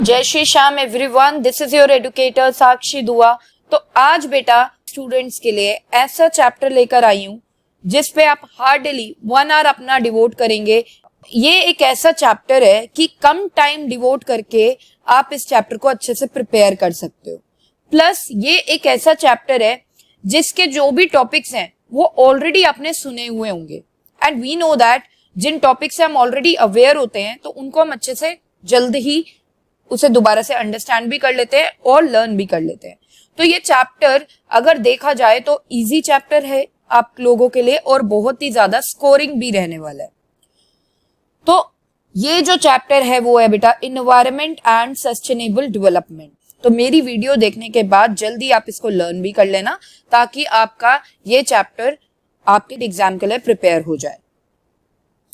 जय Shri Shyam everyone, this is your educator Sakshi Dua. तो आज बेटा स्टूडेंट्स के लिए ऐसा चैप्टर लेकर आई हूँ जिस पे आप हार्डली 1 आवर अपना डिवोट करेंगे। ये एक ऐसा चैप्टर है कि कम टाइम डिवोट करके आप इस चैप्टर को अच्छे से प्रिपेयर कर सकते हो। प्लस ये एक ऐसा चैप्टर है जिसके जो भी टॉपिक्स हैं वो ऑलरेडी आपने सुने हुए होंगे एंड वी नो दैट जिन टॉपिक से हम ऑलरेडी अवेयर होते हैं तो उनको हम अच्छे से जल्द ही उसे दोबारा से अंडरस्टैंड भी कर लेते हैं और लर्न भी कर लेते हैं। तो ये चैप्टर अगर देखा जाए तो इजी चैप्टर है आप लोगों के लिए और बहुत ही ज्यादा स्कोरिंग भी रहने वाला है। तो ये जो चैप्टर है वो है बेटा इन्वायरमेंट एंड सस्टेनेबल डेवलपमेंट। तो मेरी वीडियो देखने के बाद जल्दी आप इसको लर्न भी कर लेना ताकि आपका ये चैप्टर आपके एग्जाम के लिए प्रिपेयर हो जाए।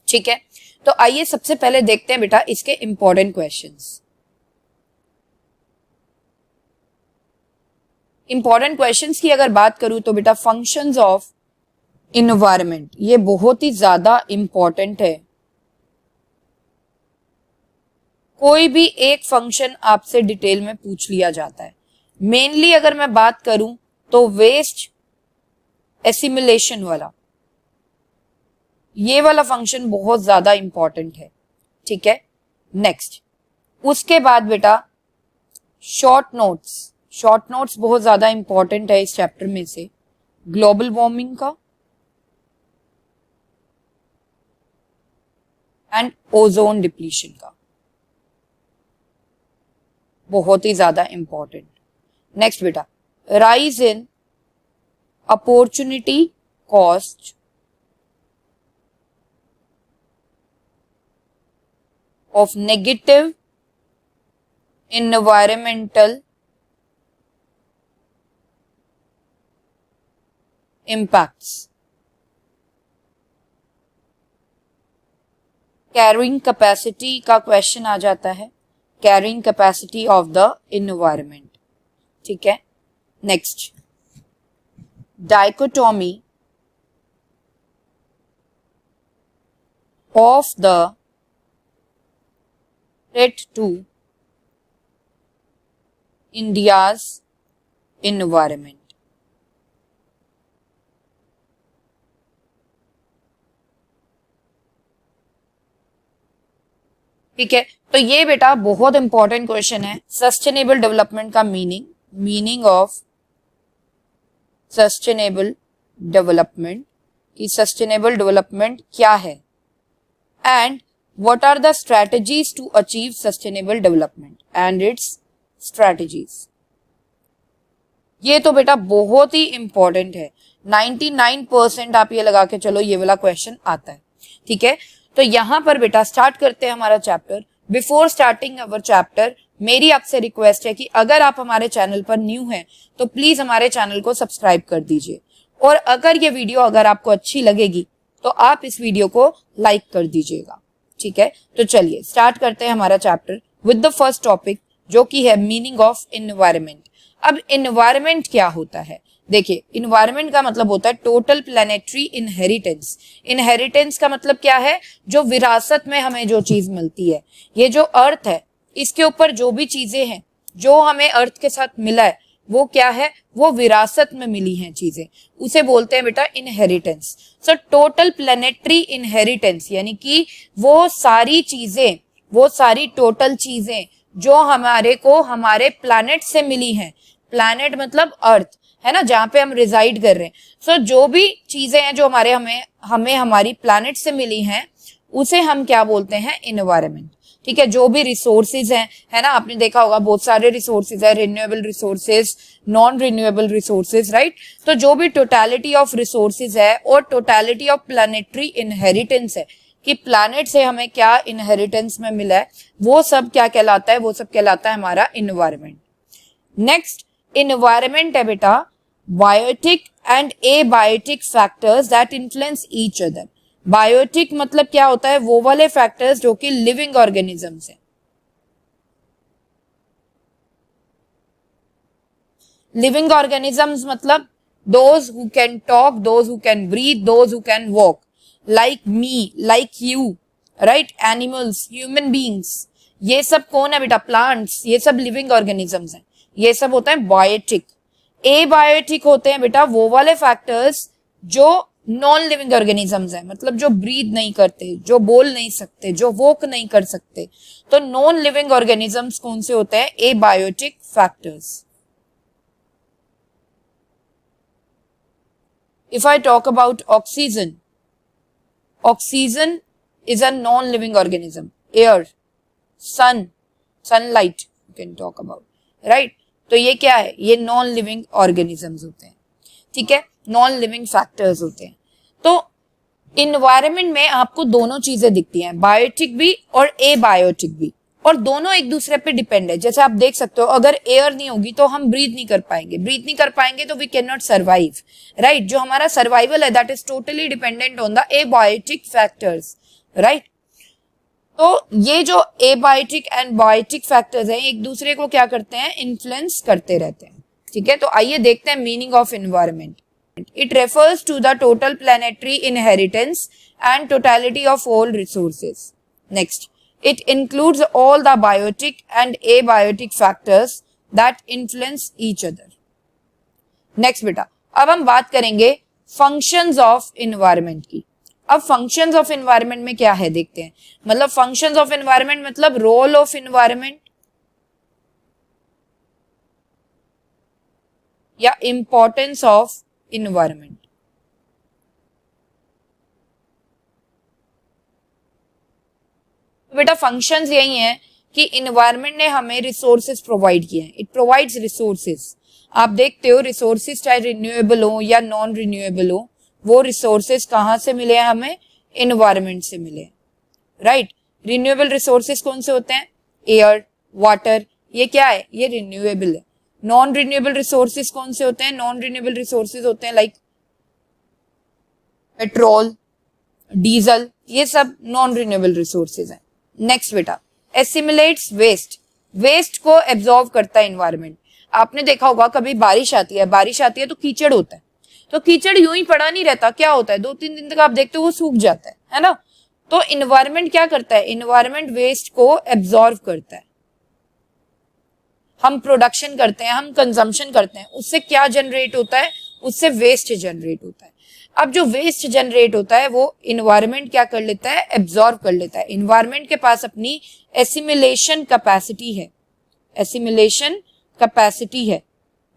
ठीक है, तो आइए सबसे पहले देखते हैं बेटा इसके इंपॉर्टेंट क्वेश्चंस। इंपॉर्टेंट क्वेश्चंस की अगर बात करूं तो बेटा फंक्शंस ऑफ इन्वायरमेंट ये बहुत ही ज्यादा इंपॉर्टेंट है। कोई भी एक फंक्शन आपसे डिटेल में पूछ लिया जाता है। मेनली अगर मैं बात करूं तो वेस्ट एसिमिलेशन वाला, ये वाला फंक्शन बहुत ज्यादा इंपॉर्टेंट है। ठीक है, नेक्स्ट उसके बाद बेटा शॉर्ट नोट्स बहुत ज्यादा इंपॉर्टेंट है इस चैप्टर में से। ग्लोबल वार्मिंग का एंड ओजोन डिप्लीशन का बहुत ही ज्यादा इंपॉर्टेंट। नेक्स्ट बेटा rise in opportunity cost of negative environmental impacts, carrying capacity का क्वेश्चन आ जाता है, carrying capacity of the environment. ठीक है, next dichotomy of the threat to India's environment। ठीक है, तो ये बेटा बहुत इंपॉर्टेंट क्वेश्चन है। सस्टेनेबल डेवलपमेंट का मीनिंग ऑफ सस्टेनेबल डेवलपमेंट कि सस्टेनेबल डेवलपमेंट क्या है and what are the strategies to achieve sustainable development and its strategies। ये तो बेटा बहुत ही इंपॉर्टेंट है। 99% आप ये लगा के चलो ये वाला क्वेश्चन आता है। ठीक है, तो यहां पर बेटा स्टार्ट करते हैं हमारा chapter. Before starting our chapter मेरी आपसे रिक्वेस्ट है कि अगर आप हमारे चैनल पर न्यू हैं तो प्लीज हमारे चैनल को सब्सक्राइब कर दीजिए और अगर ये वीडियो अगर आपको अच्छी लगेगी तो आप इस वीडियो को लाइक कर दीजिएगा। ठीक है, तो चलिए स्टार्ट करते हैं हमारा chapter with the first topic जो कि है मीनिंग ऑफ इन्वायरमेंट। अब इन्वायरमेंट क्या होता है? देखिए, इन्वायरमेंट का मतलब होता है टोटल प्लैनेटरी इनहेरिटेंस। इनहेरिटेंस का मतलब क्या है? जो विरासत में हमें जो चीज मिलती है। ये जो अर्थ है इसके ऊपर जो भी चीजें हैं जो हमें अर्थ के साथ मिला है वो क्या है? वो विरासत में मिली हैं चीजें, उसे बोलते हैं बेटा inheritance. So total planetary inheritance यानी कि वो सारी चीजें, वो सारी टोटल चीजें जो हमारे को हमारे प्लैनेट से मिली हैं। प्लैनेट मतलब अर्थ है ना, जहां पे हम रिजाइड कर रहे हैं। सो जो भी चीजें हैं जो हमें हमारी प्लैनेट से मिली हैं उसे हम क्या बोलते हैं? इन्वायरमेंट। ठीक है, जो भी रिसोर्सेज हैं, है ना, आपने देखा होगा बहुत सारे रिसोर्सेज है, renewable resources, non renewable resources, right. तो जो भी टोटलिटी ऑफ रिसोर्सेज है और टोटलिटी ऑफ प्लैनेटरी इनहेरिटेंस है कि प्लैनेट से हमें क्या इनहेरिटेंस में मिला है, वो सब क्या कहलाता है? वो सब कहलाता है हमारा इन्वायरमेंट। नेक्स्ट इन्वायरमेंट है बेटा biotic and abiotic factors that influence each other. Biotic मतलब क्या होता है? वो वाले फैक्टर्स जो कि लिविंग ऑर्गेनिजम्स हैं। लिविंग ऑर्गेनिजम्स मतलब those who can talk, those who can breathe, those who can walk, like me, like you, right? Animals, human beings, ये सब कौन है बेटा? प्लांट्स, ये सब लिविंग ऑर्गेनिजम्स हैं, ये सब होता है बायोटिक। एबायोटिक होते हैं बेटा वो वाले फैक्टर्स जो नॉन लिविंग ऑर्गेनिजम्स हैं, मतलब जो ब्रीथ नहीं करते, जो बोल नहीं सकते, जो वॉक नहीं कर सकते। तो नॉन लिविंग ऑर्गेनिजम्स कौन से होते हैं? Abiotic factors. If I talk about oxygen, oxygen is a non-living organism. Air, sun, sunlight you can talk about, right? तो ये क्या है? ये नॉन लिविंग ऑर्गेनिजम्स होते हैं, ठीक है, नॉन लिविंग फैक्टर्स होते हैं। तो इन्वायरमेंट में आपको दोनों चीजें दिखती हैं, बायोटिक भी और एबायोटिक भी, और दोनों एक दूसरे पे डिपेंड है। जैसे आप देख सकते हो, अगर एयर नहीं होगी तो हम ब्रीथ नहीं कर पाएंगे, ब्रीथ नहीं कर पाएंगे तो we can not survive, right? जो हमारा सर्वाइवल है that is totally dependent on the abiotic factors, right? तो ये जो एबायोटिक एंड बायोटिक फैक्टर्स हैं एक दूसरे को क्या करते हैं? इन्फ्लुएंस करते रहते हैं, ठीक है। तो आइए देखते हैं meaning of environment. It refers to the total planetary inheritance and totality of all resources. Next, it includes all the biotic and abiotic factors that influence each other. Next बेटा, अब हम बात करेंगे functions of environment की। अब functions of environment में क्या है देखते हैं। मतलब functions of environment मतलब role of environment या importance of environment। बेटा फंक्शंस यही हैं कि इन्वायरमेंट ने हमें रिसोर्सेज प्रोवाइड किए हैं, इट प्रोवाइड्स रिसोर्सेज। आप देखते हो रिसोर्सेज चाहे रिन्यूएबल हो या नॉन रिन्यूएबल हो, वो रिसोर्सेज कहाँ से मिले हैं? हमें इन्वायरमेंट से मिले, राइट? रिन्यूएबल रिसोर्सेज कौन से होते हैं? एयर, वाटर, ये क्या है? ये रिन्यूएबल है। नॉन रिन्यूएबल रिसोर्सेज कौन से होते हैं? नॉन रिन्यूएबल रिसोर्सेज होते हैं लाइक पेट्रोल, डीजल, ये सब नॉन रिन्यूएबल रिसोर्सेज हैं। नेक्स्ट बेटा, एसिमिलेट्स वेस्ट, वेस्ट को एब्जॉर्व करता है इन्वायरमेंट। आपने देखा होगा कभी बारिश आती है, बारिश आती है तो कीचड़ होता है, तो कीचड़ यूं ही पड़ा नहीं रहता, क्या होता है? 2-3 दिन तक आप देखते हो वो सूख जाता है ना? तो इन्वायरमेंट क्या करता है? इन्वायरमेंट वेस्ट को एब्जॉर्व करता है। हम प्रोडक्शन करते हैं, हम कंजम्पशन करते हैं, उससे क्या जनरेट होता है? उससे वेस्ट जनरेट होता है। अब जो वेस्ट जनरेट होता है वो इन्वायरमेंट क्या कर लेता है? एब्जॉर्ब कर लेता है। इन्वायरमेंट के पास अपनी एसिमिलेशन कैपेसिटी है, एसिमिलेशन कैपेसिटी है,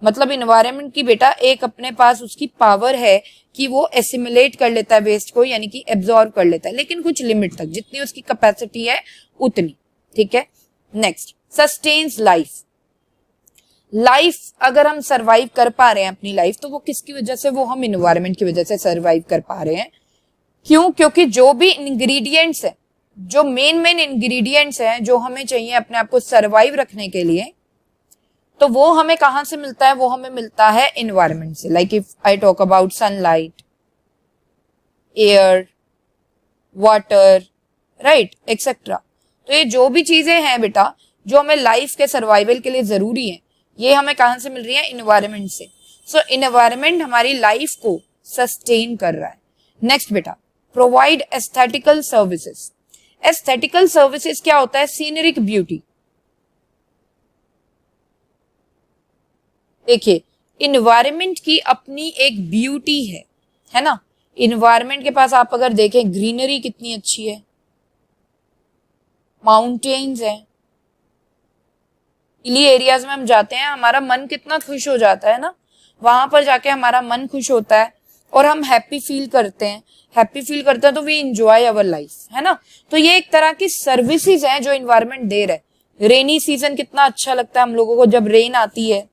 मतलब इन्वायरमेंट की बेटा एक अपने पास उसकी पावर है कि वो एसिमिलेट कर लेता है वेस्ट को, यानी कि एब्जॉर्ब कर लेता है, लेकिन कुछ लिमिट तक, जितनी उसकी कैपेसिटी है उतनी, ठीक है। Next, sustains life. लाइफ अगर हम सरवाइव कर पा रहे हैं अपनी लाइफ, तो वो किसकी वजह से? वो हम इन्वायरमेंट की वजह से सरवाइव कर पा रहे हैं। क्यों? क्योंकि जो भी इंग्रेडिएंट्स है, जो मेन इंग्रेडिएंट्स हैं जो हमें चाहिए अपने आप को सरवाइव रखने के लिए, तो वो हमें कहां से मिलता है? वो हमें मिलता है इन्वायरमेंट से। Like if I talk about sunlight, air, water, right, etcetera. तो ये जो भी चीजें हैं बेटा जो हमें लाइफ के सर्वाइवल के लिए जरूरी है, ये हमें कहां से मिल रही है? इन्वायरमेंट से। सो इन्वायरमेंट हमारी लाइफ को सस्टेन कर रहा है। नेक्स्ट बेटा, provide aesthetical services. Aesthetical services क्या होता है? Scenic beauty. देखिए, इन्वायरमेंट की अपनी एक ब्यूटी है ना? इन्वायरमेंट के पास आप अगर देखें, ग्रीनरी कितनी अच्छी है, माउंटेन्स हैं, हिली एरियाज में हम जाते हैं, हमारा मन कितना खुश हो जाता है ना? वहां पर जाके हमारा मन खुश होता है और हम हैप्पी फील करते हैं, हैप्पी फील करते हैं तो वी एंजॉय अवर लाइफ, है ना? तो ये एक तरह की सर्विसेज हैं जो इन्वायरमेंट दे रहा है। रेनी सीजन कितना अच्छा लगता है हम लोगों को, जब रेन आती है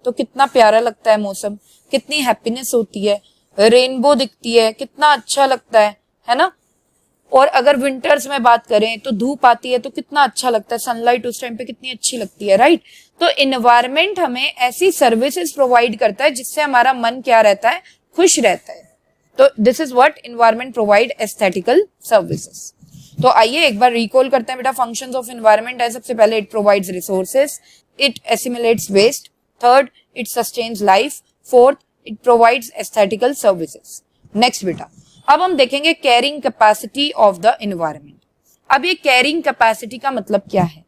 तो कितना प्यारा लगता है मौसम, कितनी हैप्पीनेस होती है, रेनबो दिखती है, कितना अच्छा लगता है ना? और अगर विंटर्स में बात करें तो धूप आती है तो कितना अच्छा लगता है, सनलाइट उस टाइम पे कितनी अच्छी लगती है, राइट? तो इन्वायरमेंट हमें ऐसी सर्विसेज प्रोवाइड करता है जिससे हमारा मन क्या रहता है? खुश रहता है। तो this is what environment provide aesthetical services. तो आइए एक बार रिकॉल करते हैं बेटा फंक्शंस ऑफ इन्वायरमेंट है। सबसे पहले it provides resources, it assimilates waste, third it sustains life, fourth it provides aesthetical services. Next बेटा, अब हम देखेंगे carrying capacity of the environment. अब ये कैरिंग कैपेसिटी का मतलब क्या है?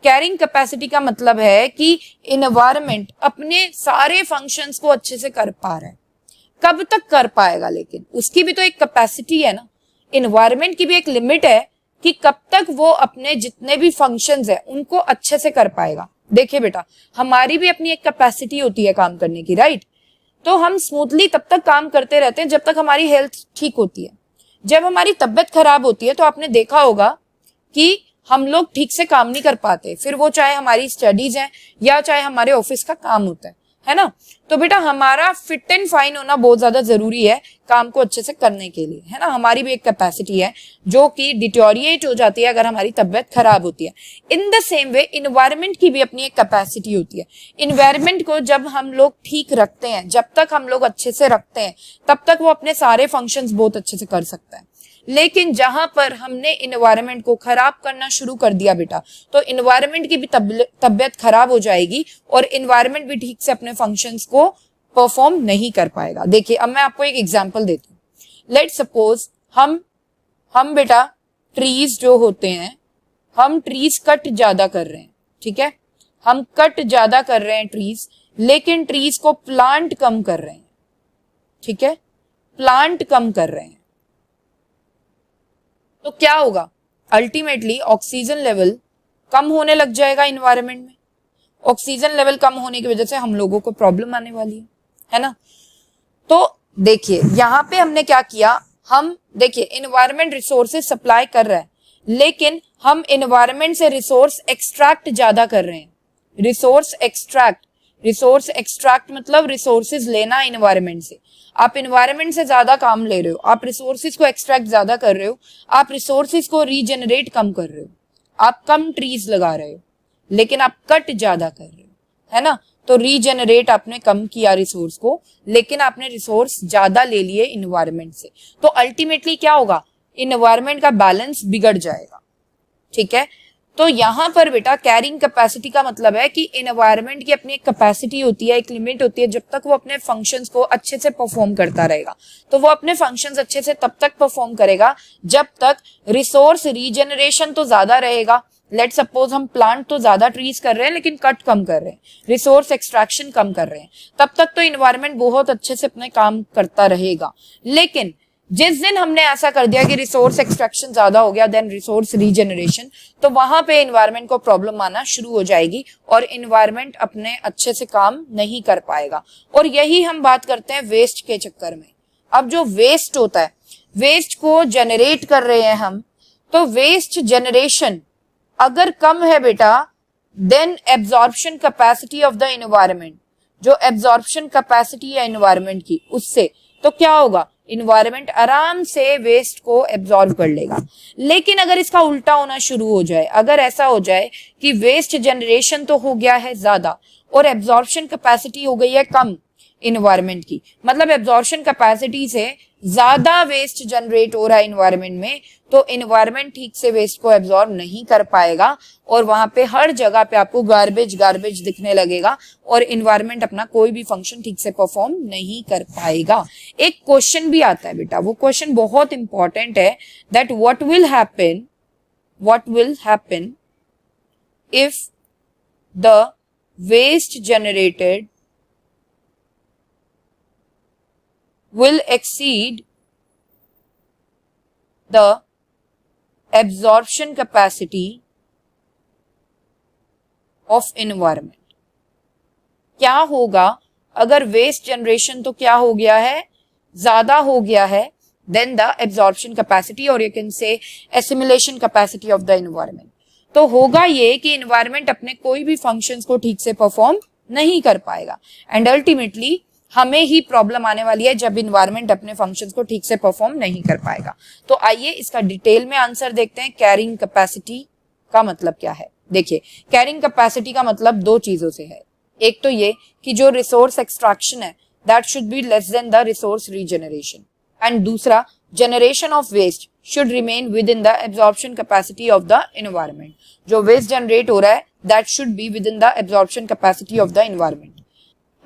कैरिंग कैपेसिटी का मतलब है कि इन्वायरमेंट अपने सारे फंक्शंस को अच्छे से कर पा रहा है। कब तक कर पाएगा, लेकिन उसकी भी तो एक कैपेसिटी है ना, इन्वायरमेंट की भी एक लिमिट है कि कब तक वो अपने जितने भी फंक्शंस है उनको अच्छे से कर पाएगा। देखिए बेटा, हमारी भी अपनी एक कैपेसिटी होती है काम करने की, राइट। तो हम स्मूथली तब तक काम करते रहते हैं जब तक हमारी हेल्थ ठीक होती है। जब हमारी तबीयत खराब होती है तो आपने देखा होगा कि हम लोग ठीक से काम नहीं कर पाते, फिर वो चाहे हमारी स्टडीज है या चाहे हमारे ऑफिस का काम होता है ना। तो बेटा हमारा फिट एंड फाइन होना बहुत ज्यादा जरूरी है काम को अच्छे से करने के लिए, है ना। हमारी भी एक कैपेसिटी है जो कि डिटोरिएट हो जाती है अगर हमारी तबीयत खराब होती है। In the same way environment की भी अपनी एक कैपेसिटी होती है। इन्वायरमेंट को जब हम लोग ठीक रखते हैं, जब तक हम लोग अच्छे से रखते हैं, तब तक वो अपने सारे फंक्शंस बहुत अच्छे से कर सकता है। लेकिन जहां पर हमने इन्वायरमेंट को खराब करना शुरू कर दिया बेटा, तो इन्वायरमेंट की भी तबीयत खराब हो जाएगी और इन्वायरमेंट भी ठीक से अपने फंक्शंस को परफॉर्म नहीं कर पाएगा। देखिए अब मैं आपको एक एग्जांपल देती हूँ। लेट सपोज हम बेटा ट्रीज जो होते हैं, हम ट्रीज कट ज्यादा कर रहे हैं, ठीक है। हम कट ज्यादा कर रहे हैं ट्रीज, लेकिन ट्रीज को प्लांट कम कर रहे हैं, ठीक है। प्लांट कम कर रहे हैं तो क्या होगा, अल्टीमेटली ऑक्सीजन लेवल कम होने लग जाएगा इन्वायरमेंट में। ऑक्सीजन लेवल कम होने की वजह से हम लोगों को प्रॉब्लम आने वाली है ना। तो देखिए यहां पे हमने क्या किया, हम देखिए इन्वायरमेंट रिसोर्सेज सप्लाई कर रहा है, लेकिन हम इन्वायरमेंट से रिसोर्स एक्सट्रैक्ट ज्यादा कर रहे हैं। रिसोर्स एक्सट्रैक्ट मतलब रिसोर्सेज लेना इन्वायरमेंट से। आप इन्वायरमेंट से ज्यादा काम ले रहे हो, आप रिसोर्सेज को एक्सट्रैक्ट ज्यादा कर रहे हो, आप रिसोर्सेज को रीजनरेट कम कर रहे हो, आप कम ट्रीज लगा रहे हो, लेकिन आप कट ज्यादा कर रहे हो, है ना। तो रीजनरेट आपने कम किया रिसोर्स को, लेकिन आपने रिसोर्स ज्यादा ले लिए इन्वायरमेंट से। तो अल्टीमेटली क्या होगा, इन्वायरमेंट का बैलेंस बिगड़ जाएगा, ठीक है। तो यहां पर बेटा कैरिंग कैपेसिटी का मतलब है कि इन्वायरमेंट की अपनी एक कैपेसिटी होती है, एक लिमिट होती है, जब तक वो अपने फंक्शंस को अच्छे से परफॉर्म करता रहेगा। तो वो अपने फंक्शंस अच्छे से तब तक परफॉर्म करेगा जब तक रिसोर्स रीजनरेशन तो ज्यादा रहेगा। लेट सपोज हम प्लांट तो ज्यादा ट्रीज कर रहे हैं लेकिन कट कम कर रहे हैं, रिसोर्स एक्सट्रैक्शन कम कर रहे हैं, तब तक तो इन्वायरमेंट बहुत अच्छे से अपने काम करता रहेगा। लेकिन जिस दिन हमने ऐसा कर दिया कि रिसोर्स एक्सट्रैक्शन ज्यादा हो गया देन रिसोर्स रीजनरेशन, तो वहां पे इन्वायरमेंट को प्रॉब्लम आना शुरू हो जाएगी और इन्वायरमेंट अपने अच्छे से काम नहीं कर पाएगा। और यही हम बात करते हैं वेस्ट के चक्कर में। अब जो वेस्ट होता है, वेस्ट को जनरेट कर रहे हैं हम, तो वेस्ट जनरेशन अगर कम है बेटा, then absorption capacity of the environment, जो एब्जॉर्प्शन कैपेसिटी है इन्वायरमेंट की, उससे तो क्या होगा, इन्वायरमेंट आराम से वेस्ट को एब्जॉर्ब कर लेगा। लेकिन अगर इसका उल्टा होना शुरू हो जाए, अगर ऐसा हो जाए कि वेस्ट जनरेशन तो हो गया है ज्यादा और एब्जॉर्प्शन कैपेसिटी हो गई है कम इन्वायरमेंट की, मतलब एब्जॉर्प्शन कैपेसिटी से ज्यादा वेस्ट जनरेट हो रहा है इन्वायरमेंट में, तो इन्वायरमेंट ठीक से वेस्ट को एब्जॉर्ब नहीं कर पाएगा और वहां पे हर जगह पे आपको गार्बेज दिखने लगेगा और इन्वायरमेंट अपना कोई भी फंक्शन ठीक से परफॉर्म नहीं कर पाएगा। एक क्वेश्चन भी आता है बेटा, वो क्वेश्चन बहुत इंपॉर्टेंट है, that what will happen if the waste generated will exceed the absorption capacity of environment। क्या होगा अगर वेस्ट जनरेशन तो क्या हो गया है, ज्यादा हो गया है, देन द एब्जॉर्प्शन कैपेसिटी और you can say assimilation capacity of the environment. तो होगा ये कि एनवायरमेंट अपने कोई भी फंक्शंस को ठीक से परफॉर्म नहीं कर पाएगा एंड अल्टीमेटली हमें ही प्रॉब्लम आने वाली है जब इन्वायरमेंट अपने फंक्शंस को ठीक से परफॉर्म नहीं कर पाएगा। तो आइए इसका डिटेल में आंसर देखते हैं। कैरिंग कैपेसिटी का मतलब क्या है? देखिए, कैरिंग कैपेसिटी का मतलब दो चीजों से है। एक तो ये कि जो रिसोर्स एक्सट्रैक्शन है that should be less than the resource regeneration, and दूसरा generation of waste should remain within the absorption capacity of the environment. जो वेस्ट जनरेट हो रहा है that should be within the absorption capacity of the environment.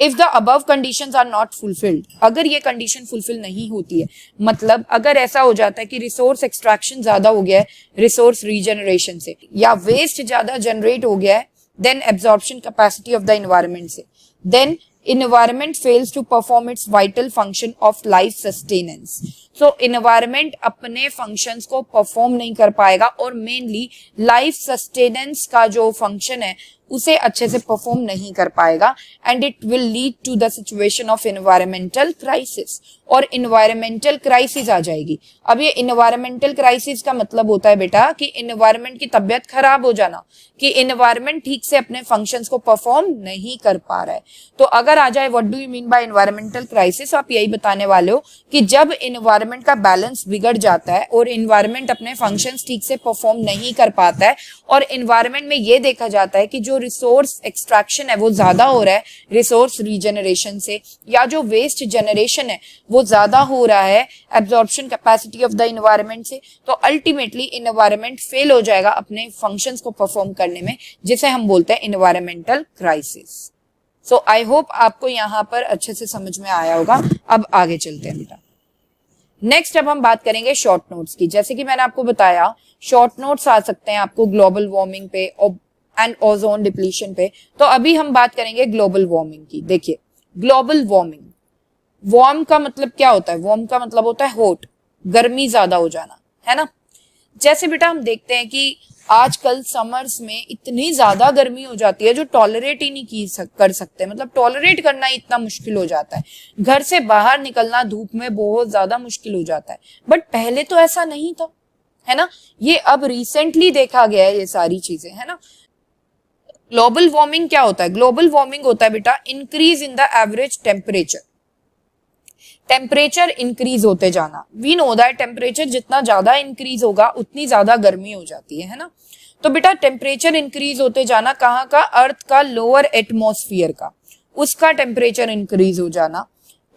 If the above conditions are not fulfilled, अगर ये condition fulfil नहीं होती है, मतलब अगर ऐसा हो जाता है कि रिसोर्स एक्सट्रैक्शन ज्यादा हो गया है रिसोर्स रीजनरेशन से, या वेस्ट ज्यादा जनरेट हो गया है then absorption capacity of the environment से, then environment fails to perform its vital function of life sustenance. So environment अपने functions को perform नहीं कर पाएगा और mainly life sustenance का जो function है उसे अच्छे से परफॉर्म नहीं कर पाएगा and it will lead to the situation of environmental crisis, और एनवायरमेंटल क्राइसिस आ जाएगी। अब ये एनवायरमेंटल क्राइसिस का मतलब होता है बेटा कि एनवायरमेंट की तबीयत खराब हो जाना, कि एनवायरमेंट ठीक से अपने फंक्शंस को परफॉर्म नहीं कर पा रहा है। तो अगर आ जाए what do you mean bye environmental crisis, आप यही बताने वाले हो कि जब एनवायरमेंट का बैलेंस बिगड़ जाता है और एनवायरमेंट अपने फंक्शंस ठीक से परफॉर्म नहीं कर पाता है और एनवायरमेंट में ये देखा जाता है कि जो रिसोर्स एक्सट्रैक्शन है वो ज्यादा हो रहा है रिसोर्स रीजनरेशन से, या जो वेस्ट जनरेशन है वो ज्यादा हो रहा है absorption capacity of the environment से, तो अल्टीमेटली एनवायरमेंट फेल हो जाएगा अपने फंक्शंस को परफॉर्म करने में, जिसे हम बोलते हैं environmental crisis. So I hope आपको यहाँ पर अच्छे से समझ में आया होगा। अब आगे चलते हैं बेटा। नेक्स्ट अब हम बात करेंगे शॉर्ट नोट्स की। जैसे कि मैंने आपको बताया शॉर्ट नोट्स आ सकते हैं आपको ग्लोबल वार्मिंग पे एंड ओजोन डिप्लीशन पे। तो अभी हम बात करेंगे ग्लोबल वार्मिंग की। देखिए ग्लोबल वार्मिंग, वार्म का मतलब क्या होता है? वार्म का मतलब होता है हॉट, गर्मी ज्यादा हो जाना, है ना। जैसे बेटा हम देखते हैं कि आजकल समर्स में इतनी ज्यादा गर्मी हो जाती है जो टॉलरेट ही नहीं कर सकते, मतलब टॉलरेट करना इतना मुश्किल हो जाता है, घर से बाहर निकलना धूप में बहुत ज्यादा मुश्किल हो जाता है। बट पहले तो ऐसा नहीं था, है ना। ये अब रिसेंटली देखा गया है ये सारी चीजें, है ना। ग्लोबल वार्मिंग क्या होता है? ग्लोबल वार्मिंग होता है बेटा increase in the average temperature, temperature increase होते जाना। वी नो दैट टेम्परेचर जितना ज्यादा इंक्रीज होगा उतनी ज्यादा गर्मी हो जाती है ना। तो बेटा टेम्परेचर इंक्रीज होते जाना कहाँ का? अर्थ का लोअर एटमॉस्फेयर का, उसका टेम्परेचर इंक्रीज हो जाना,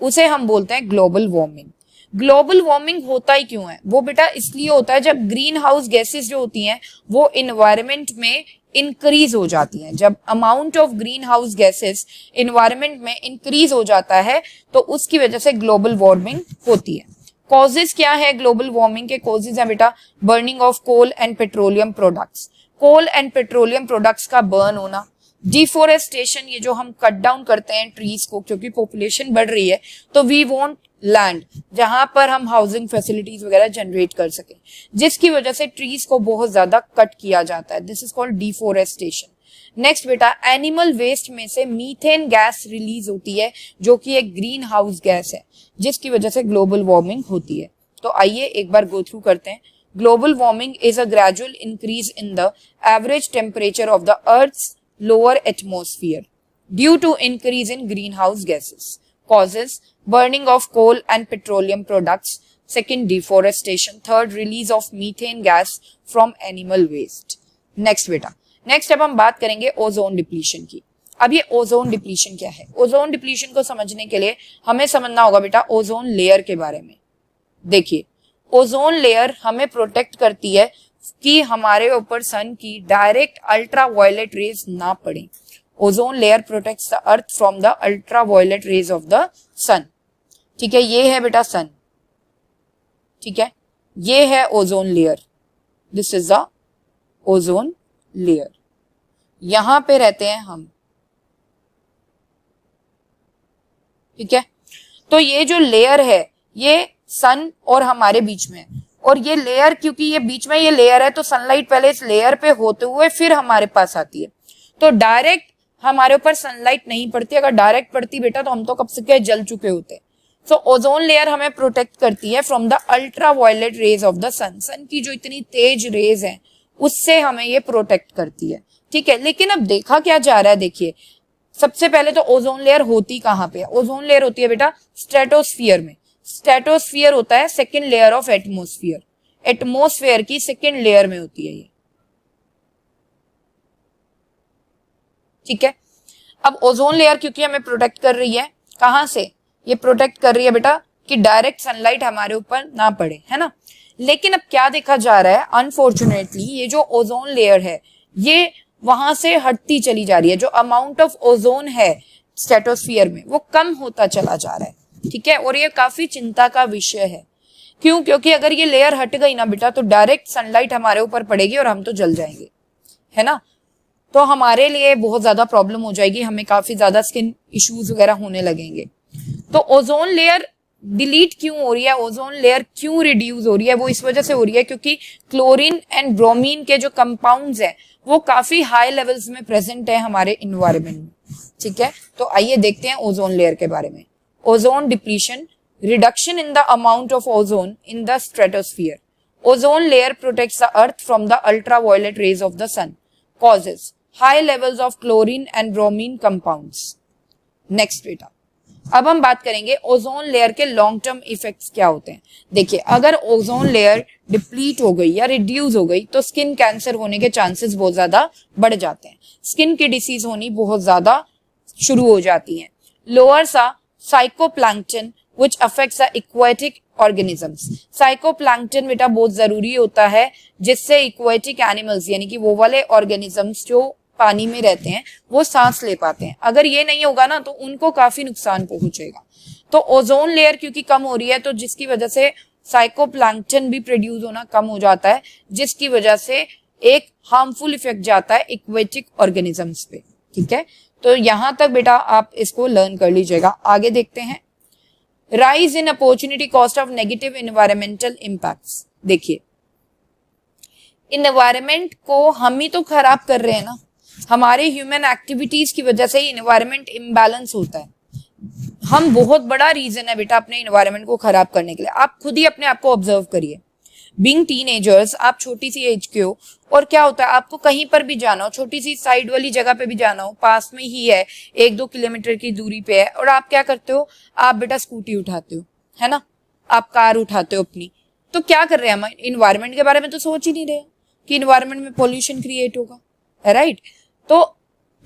उसे हम बोलते हैं ग्लोबल वार्मिंग। ग्लोबल वार्मिंग होता ही क्यों है? वो बेटा इसलिए होता है जब ग्रीन हाउस गैसेस जो होती हैं वो इन्वायरमेंट में इंक्रीज हो जाती हैं। जब amount of green house gases environment में इंक्रीज हो जाता है तो उसकी वजह से ग्लोबल वार्मिंग होती है। कॉजेज क्या है ग्लोबल वार्मिंग के? कॉजेज है बेटा burning of coal and petroleum products, coal and petroleum products का बर्न होना, डिफोरेस्टेशन, ये जो हम कट डाउन करते हैं ट्रीज को क्योंकि पॉपुलेशन बढ़ रही है तो वी वांट लैंड जहां पर हम हाउसिंग फैसिलिटीज वगैरह जनरेट कर सके, जिसकी वजह से ट्रीज को बहुत ज्यादा कट किया जाता है। This is called deforestation. Next बेटा एनिमल वेस्ट में से मीथेन गैस रिलीज होती है जो कि एक ग्रीन हाउस गैस है, जिसकी वजह से ग्लोबल वार्मिंग होती है। तो आइए एक बार गो थ्रू करते हैं। Global warming is a gradual increase in the average temperature of the earth's lower atmosphere due to increase in greenhouse gases. Causes burning of coal and petroleum products, second deforestation, third release of methane gas from animal waste. Next बेटा, next अब हम बात करेंगे ozone depletion की। अब ये ozone depletion क्या है? ओजोन डिप्लीशन को समझने के लिए हमें समझना होगा बेटा ओजोन लेयर के बारे में। देखिए ओजोन लेयर हमें प्रोटेक्ट करती है कि हमारे ऊपर सन की डायरेक्ट अल्ट्रा वायलेट रेज ना पड़े। Ozone layer protects the earth from the ultraviolet rays of the sun. ठीक है, ये है बेटा सन, ठीक है, ये है ozone layer, this is the ozone layer. यहां पे रहते हैं हम, ठीक है। तो ये जो लेयर है ये सन और हमारे बीच में है, और ये लेयर क्योंकि ये बीच में ये लेयर है तो सनलाइट पहले इस लेयर पे होते हुए फिर हमारे पास आती है। तो डायरेक्ट हमारे ऊपर सनलाइट नहीं पड़ती, अगर डायरेक्ट पड़ती बेटा तो हम तो कब से क्या जल चुके होते। सो ओजोन लेयर हमें प्रोटेक्ट करती है from the ultraviolet rays of the sun. Sun की जो इतनी तेज रेज है उससे हमें ये प्रोटेक्ट करती है, ठीक है। लेकिन अब देखा क्या जा रहा है, देखिए सबसे पहले तो ओजोन लेयर होती कहाँ पे है? ओजोन लेयर होती है बेटा स्ट्रेटोस्फियर में। स्ट्रेटोस्फियर होता है second layer of atmosphere, atmosphere की सेकेंड लेयर में होती है ये, ठीक है। अब ओजोन लेयर क्योंकि हमें प्रोटेक्ट कर रही है, कहां से? ये प्रोटेक्ट कर रही है बेटा कि डायरेक्ट सनलाइट हमारे ऊपर ना पड़े, है ना। लेकिन अब क्या देखा जा रहा है, अनफॉर्चुनेटली ये जो ओजोन लेयर है ये वहां से हटती चली जा रही है। जो अमाउंट ऑफ ओजोन है स्ट्रेटोस्फीयर में वो कम होता चला जा रहा है, ठीक है। और ये काफी चिंता का विषय है। क्यों? क्योंकि अगर ये लेयर हट गई ना बेटा तो डायरेक्ट सनलाइट हमारे ऊपर पड़ेगी और हम तो जल जाएंगे, है ना। तो हमारे लिए बहुत ज्यादा प्रॉब्लम हो जाएगी, हमें काफी ज्यादा स्किन इश्यूज वगैरह होने लगेंगे। तो ओजोन लेयर डिलीट क्यों हो रही है, ओजोन लेयर क्यों रिड्यूस हो रही है? वो इस वजह से हो रही है क्योंकि क्लोरीन एंड ब्रोमीन के जो कंपाउंड्स हैं वो काफी हाई लेवल्स में प्रेजेंट है हमारे इन्वायरमेंट में, ठीक है। तो आइए देखते हैं ओजोन लेयर के बारे में। Ozone depletion, reduction in the amount of ozone in the stratosphere. Ozone layer protects the earth from the ultraviolet rays of the sun, causes high levels of chlorine and bromine compounds. Next बेटा, अब हम बात करेंगे ozone layer के long term effects क्या होते हैं। देखिए, अगर ओजोन लेयर डिप्लीट हो गई या रिड्यूस हो गई तो स्किन कैंसर होने के चांसेस बहुत ज्यादा बढ़ जाते हैं, स्किन की डिसीज होनी बहुत ज्यादा शुरू हो जाती है। लोअर सा साइकोप्लैंक्टन which affects the aquatic organisms. साइकोप्लैंक्टन बेटा बहुत जरूरी होता है जिससे इक्वेटिक एनिमल्स यानी कि वो वाले ऑर्गेनिजम्स जो पानी में रहते हैं वो सांस ले पाते हैं। अगर ये नहीं होगा ना तो उनको काफी नुकसान पहुंचेगा। तो ओजोन लेयर क्योंकि कम हो रही है तो जिसकी वजह से साइकोप्लैंक्टन भी प्रोड्यूस होना कम हो जाता है, जिसकी वजह से एक हार्मफुल इफेक्ट जाता है इक्वेटिक ऑर्गेनिजम्स पे, ठीक है। तो यहां तक बेटा आप इसको लर्न कर लीजिएगा। आगे देखते हैं, rise in opportunity cost of negative environmental impacts. देखिए, इन्वायरमेंट को हम ही तो खराब कर रहे हैं ना, हमारे ह्यूमन एक्टिविटीज की वजह से ही इन्वायरमेंट इम्बैलेंस होता है। हम बहुत बड़ा रीजन है बेटा अपने इन्वायरमेंट को खराब करने के लिए। आप खुद ही अपने आप को ऑब्जर्व करिए। बीइंग टीनेजर्स, आप छोटी सी एज के हो और क्या होता है, आपको कहीं पर भी जाना हो, छोटी सी साइड वाली जगह पे भी जाना हो, पास में ही है, 1-2 किलोमीटर की दूरी पे है, और आप क्या करते हो, आप बेटा स्कूटी उठाते हो, है ना, आप कार उठाते हो अपनी। तो क्या कर रहे हैं हम, इन्वायरमेंट के बारे में तो सोच ही नहीं रहे कि इन्वायरमेंट में पोल्यूशन क्रिएट होगा, राइट। तो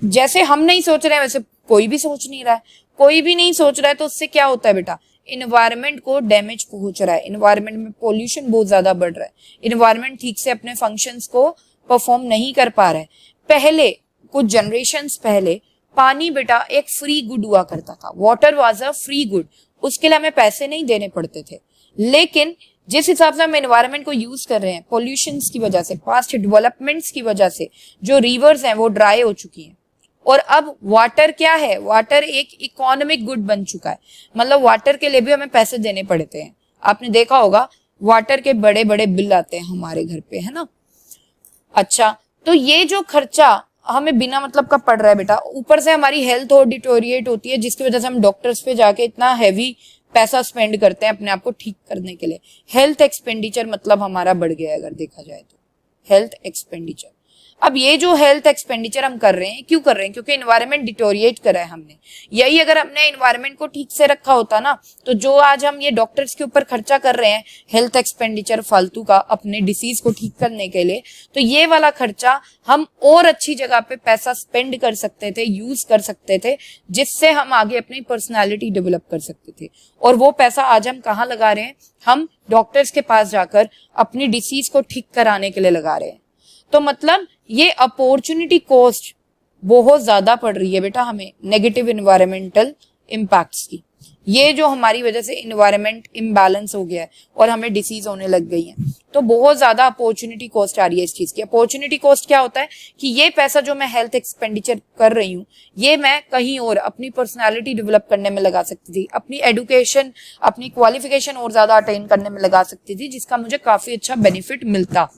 जैसे हम नहीं सोच रहे हैं वैसे कोई भी सोच नहीं रहा है, कोई भी नहीं सोच रहा है, तो उससे क्या होता है बेटा, इन्वायरमेंट को डैमेज पहुंच रहा है, इन्वायरमेंट में पोल्यूशन बहुत ज्यादा बढ़ रहा है, इन्वायरमेंट ठीक से अपने फंक्शंस को परफॉर्म नहीं कर पा रहा है। पहले कुछ जनरेशंस पहले पानी बेटा एक फ्री गुड हुआ करता था, water was a free good, उसके लिए हमें पैसे नहीं देने पड़ते थे। लेकिन जिस हिसाब से हम एनवायरनमेंट को यूज कर रहे हैं, पोल्यूशन की वजह से, पास्ट डेवलपमेंट्स की वजह से जो रिवर्स हैं वो ड्राई हो चुकी हैं, और अब वाटर क्या है, वाटर एक इकोनॉमिक गुड बन चुका है। मतलब वाटर के लिए भी हमें पैसे देने पड़ते हैं। आपने देखा होगा वाटर के बड़े बड़े बिल आते हैं हमारे घर पे, है ना। अच्छा, तो ये जो खर्चा हमें बिना मतलब का पड़ रहा है बेटा, ऊपर से हमारी हेल्थ और डिटोरिएट होती है, जिसकी वजह से हम डॉक्टर्स पे जाके इतना हैवी पैसा स्पेंड करते हैं अपने आप को ठीक करने के लिए। हेल्थ एक्सपेंडिचर मतलब हमारा बढ़ गया है अगर देखा जाए तो, हेल्थ एक्सपेंडिचर। अब ये जो हेल्थ एक्सपेंडिचर हम कर रहे हैं, क्यों कर रहे हैं, क्योंकि एनवायरनमेंट डिटोरिएट करा है हमने। यही अगर हमने एनवायरनमेंट को ठीक से रखा होता ना, तो जो आज हम ये डॉक्टर्स के ऊपर खर्चा कर रहे हैं हेल्थ एक्सपेंडिचर फालतू का अपने डिसीज को ठीक करने के लिए, तो ये वाला खर्चा हम और अच्छी जगह पे पैसा स्पेंड कर सकते थे, यूज कर सकते थे, जिससे हम आगे अपनी पर्सनैलिटी डेवलप कर सकते थे। और वो पैसा आज हम कहाँ लगा रहे हैं, हम डॉक्टर्स के पास जाकर अपनी डिसीज को ठीक कराने के लिए लगा रहे हैं। तो मतलब ये अपॉर्चुनिटी कॉस्ट बहुत ज्यादा पड़ रही है बेटा हमें नेगेटिव इन्वायरमेंटल इम्पैक्ट्स की। ये जो हमारी वजह से इन्वायरमेंट इम्बैलेंस हो गया है और हमें डिसीज होने लग गई है, तो बहुत ज्यादा अपॉर्चुनिटी कॉस्ट आ रही है इस चीज की। अपॉर्चुनिटी कॉस्ट क्या होता है कि ये पैसा जो मैं हेल्थ एक्सपेंडिचर कर रही हूँ, ये मैं कहीं और अपनी पर्सनालिटी डेवलप करने में लगा सकती थी, अपनी एडुकेशन, अपनी क्वालिफिकेशन और ज्यादा अटेन करने में लगा सकती थी, जिसका मुझे काफी अच्छा बेनिफिट मिलता,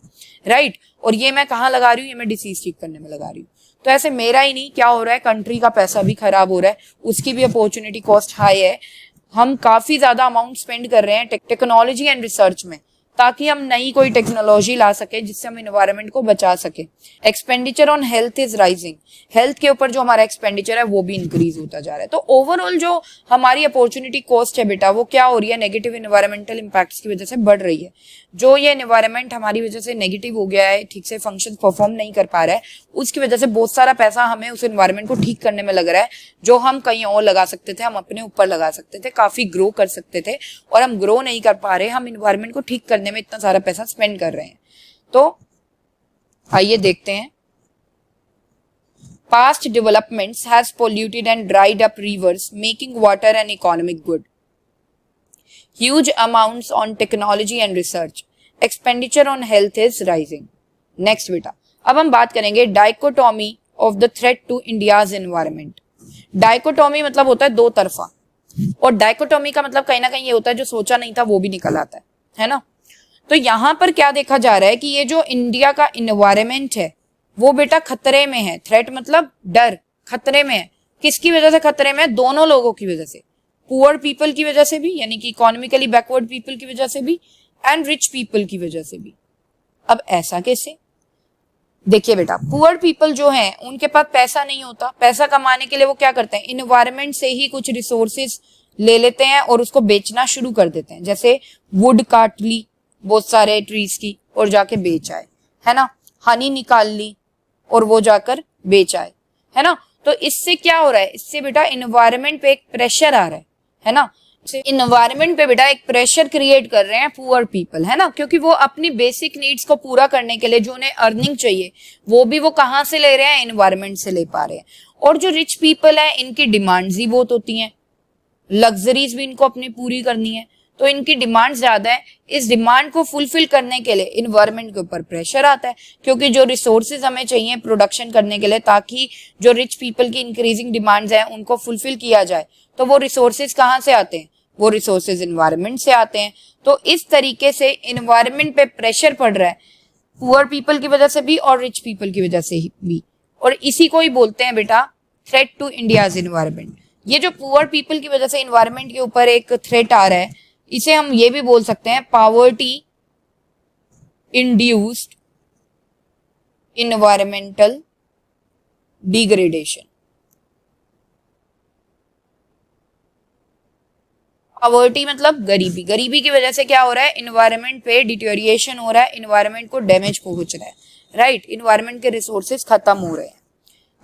राइट। और ये मैं कहाँ लगा रही हूँ, ये मैं डिसीज ठीक करने में लगा रही हूँ। तो ऐसे मेरा ही नहीं, क्या हो रहा है, कंट्री का पैसा भी खराब हो रहा है, उसकी भी अपॉर्चुनिटी कॉस्ट हाई है। हम काफी ज्यादा अमाउंट स्पेंड कर रहे हैं टेक्नोलॉजी एंड रिसर्च में, ताकि हम नई कोई टेक्नोलॉजी ला सके जिससे हम इन्वायरमेंट को बचा सके। Expenditure on health is rising, health के ऊपर जो हमारा एक्सपेंडिचर है वो भी इंक्रीज होता जा रहा है। तो ओवरऑल जो हमारी अपॉर्चुनिटी कॉस्ट है बेटा, वो क्या हो रही है, नेगेटिव इन्वायरमेंटल इम्पैक्ट्स की वजह से बढ़ रही है। जो ये एनवायरमेंट हमारी वजह से नेगेटिव हो गया है, ठीक से फंक्शन परफॉर्म नहीं कर पा रहा है, उसकी वजह से बहुत सारा पैसा हमें उस एनवायरमेंट को ठीक करने में लग रहा है, जो हम कहीं और लगा सकते थे, हम अपने ऊपर लगा सकते थे, काफी ग्रो कर सकते थे, और हम ग्रो नहीं कर पा रहे, हम एनवायरमेंट को ठीक करने में इतना सारा पैसा स्पेंड कर रहे हैं। तो आइए देखते हैं, Past developments has polluted and dried up rivers, making water an economic good. Huge amounts on technology and research. Expenditure on health is rising. Next बेटा, अब हम बात करेंगे dichotomy of the threat to India's environment. Dichotomy मतलब होता है दो तरफा, और dichotomy का मतलब कहीं ना कहीं ये होता है जो सोचा नहीं था वो भी निकल आता है ना। तो यहाँ पर क्या देखा जा रहा है कि ये जो इंडिया का इन्वायरमेंट है वो बेटा खतरे में है। थ्रेट मतलब डर, खतरे में है। किसकी वजह से खतरे में है? दोनों लोगों की वजह से, पुअर पीपल की वजह से भी, यानी कि इकोनॉमिकली बैकवर्ड पीपल की वजह से भी, एंड रिच पीपल की वजह से भी। अब ऐसा कैसे? देखिए बेटा, पुअर पीपल जो हैं उनके पास पैसा नहीं होता, पैसा कमाने के लिए वो क्या करते हैं, इन्वायरमेंट से ही कुछ रिसोर्सेज ले लेते हैं और उसको बेचना शुरू कर देते हैं। जैसे वुड काट ली बहुत सारे ट्रीज की और जाके बेच आए, है ना, हनी निकाल ली और वो जाकर बेच आए, है ना। तो इससे क्या हो रहा है, इससे बेटा इन्वायरमेंट पे एक प्रेशर आ रहा है ना। इन्वायरमेंट पे बेटा एक प्रेशर क्रिएट कर रहे हैं पुअर पीपल, है ना, क्योंकि वो अपनी बेसिक नीड्स को पूरा करने के लिए जो उन्हें अर्निंग चाहिए वो भी वो कहाँ से ले रहे हैं, इन्वायरमेंट से ले पा रहे हैं। और जो रिच पीपल है इनकी डिमांड्स ही बहुत होती हैं, लग्जरीज भी इनको अपनी पूरी करनी है, तो इनकी डिमांड ज्यादा है। इस डिमांड को फुलफिल करने के लिए इन्वायरमेंट के ऊपर प्रेशर आता है, क्योंकि जो रिसोर्सेज हमें चाहिए प्रोडक्शन करने के लिए ताकि जो रिच पीपल की इंक्रीजिंग डिमांड्स हैं उनको फुलफिल किया जाए, तो वो रिसोर्सेज कहाँ से आते हैं, वो रिसोर्सेज इन्वायरमेंट से आते हैं। तो इस तरीके से इन्वायरमेंट पे प्रेशर पड़ रहा है पुअर पीपल की वजह से भी और रिच पीपल की वजह से भी, और इसी को ही बोलते हैं बेटा थ्रेट टू इंडियाज इन्वायरमेंट। ये जो पुअर पीपल की वजह से इन्वायरमेंट के ऊपर एक थ्रेट आ रहा है, इसे हम ये भी बोल सकते हैं poverty induced environmental degradation. Poverty मतलब गरीबी, गरीबी की वजह से क्या हो रहा है, इन्वायरमेंट पे डिटेरिएशन हो रहा है, इन्वायरमेंट को डैमेज पहुंच रहा है, राइट, इन्वायरमेंट के रिसोर्सेज खत्म हो रहे हैं।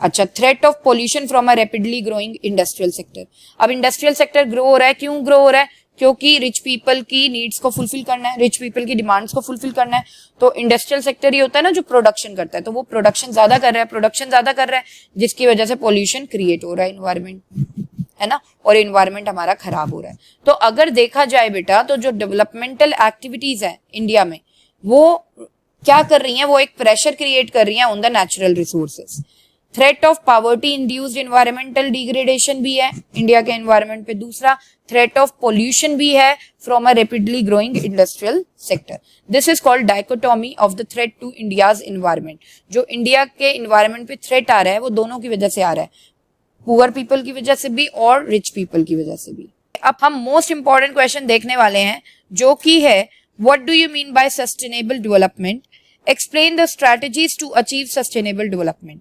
अच्छा, threat of pollution from a rapidly growing industrial sector. अब इंडस्ट्रियल सेक्टर ग्रो हो रहा है, क्यों ग्रो हो रहा है, क्योंकि रिच पीपल की नीड्स को फुलफिल करना है, रिच पीपल की डिमांड्स को फुलफिल करना है। तो इंडस्ट्रियल सेक्टर ही होता है ना जो प्रोडक्शन करता है, तो वो प्रोडक्शन ज्यादा कर रहा है, प्रोडक्शन ज्यादा कर रहा है, जिसकी वजह से पोल्यूशन क्रिएट हो रहा है इन्वायरमेंट, है ना, और इन्वायरमेंट हमारा खराब हो रहा है। तो अगर देखा जाए बेटा तो जो डेवलपमेंटल एक्टिविटीज है इंडिया में वो क्या कर रही हैं, वो एक प्रेशर क्रिएट कर रही हैं on the natural resources. Threat of poverty induced environmental degradation भी है इंडिया के एनवायरमेंट पे। दूसरा, थ्रेट ऑफ पोल्यूशन भी है from a rapidly growing industrial sector. This is called dichotomy of the threat to India's environment. जो India के environment पे थ्रेट आ रहा है वो दोनों की वजह से आ रहा है, पुअर पीपल की वजह से भी और रिच पीपल की वजह से भी। अब हम मोस्ट इंपॉर्टेंट क्वेश्चन देखने वाले हैं जो कि है what do you mean by sustainable development, explain the strategies to achieve sustainable development.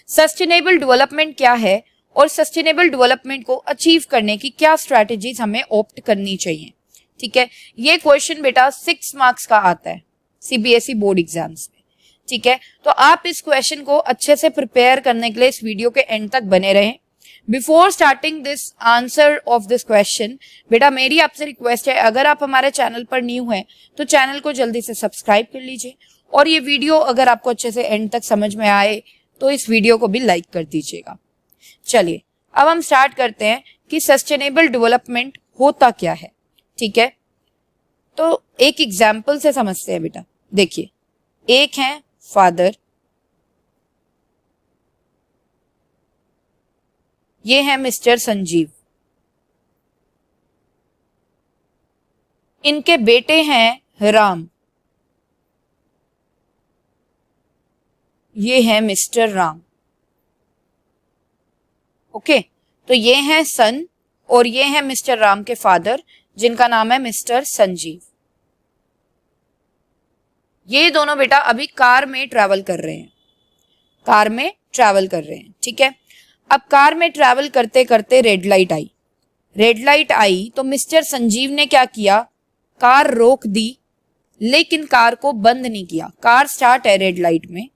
Sustainable development क्या है और सस्टेनेबल डेवलपमेंट को अचीव करने की क्या स्ट्रेटजीज हमें ऑप्ट करनी चाहिए। ठीक है, ये क्वेश्चन बेटा 6 मार्क्स का आता है सीबीएसई बोर्ड एग्जाम्स में। ठीक है, तो आप इस क्वेश्चन को अच्छे से प्रिपेयर करने के लिए इस वीडियो के एंड तक बने रहें। Before starting this answer of this question बेटा मेरी आपसे रिक्वेस्ट है, अगर आप हमारे चैनल पर न्यू हैं तो चैनल को जल्दी से सब्सक्राइब कर लीजिए, और ये वीडियो अगर आपको अच्छे से एंड तक समझ में आए तो इस वीडियो को भी लाइक कर दीजिएगा। चलिए अब हम स्टार्ट करते हैं कि सस्टेनेबल डेवलपमेंट होता क्या है। ठीक है, तो एक एग्जाम्पल से समझते हैं बेटा। देखिए, एक है फादर, ये है मिस्टर संजीव, इनके बेटे हैं राम, ये है मिस्टर राम। ओके, तो ये हैं सन और ये हैं मिस्टर राम के फादर जिनका नाम है मिस्टर संजीव। ये दोनों बेटा अभी कार में ट्रैवल कर रहे हैं, कार में ट्रैवल कर रहे हैं। ठीक है, अब कार में ट्रैवल करते करते रेड लाइट आई, रेड लाइट आई तो मिस्टर संजीव ने क्या किया, कार रोक दी, लेकिन कार को बंद नहीं किया। कार स्टार्ट है रेड लाइट में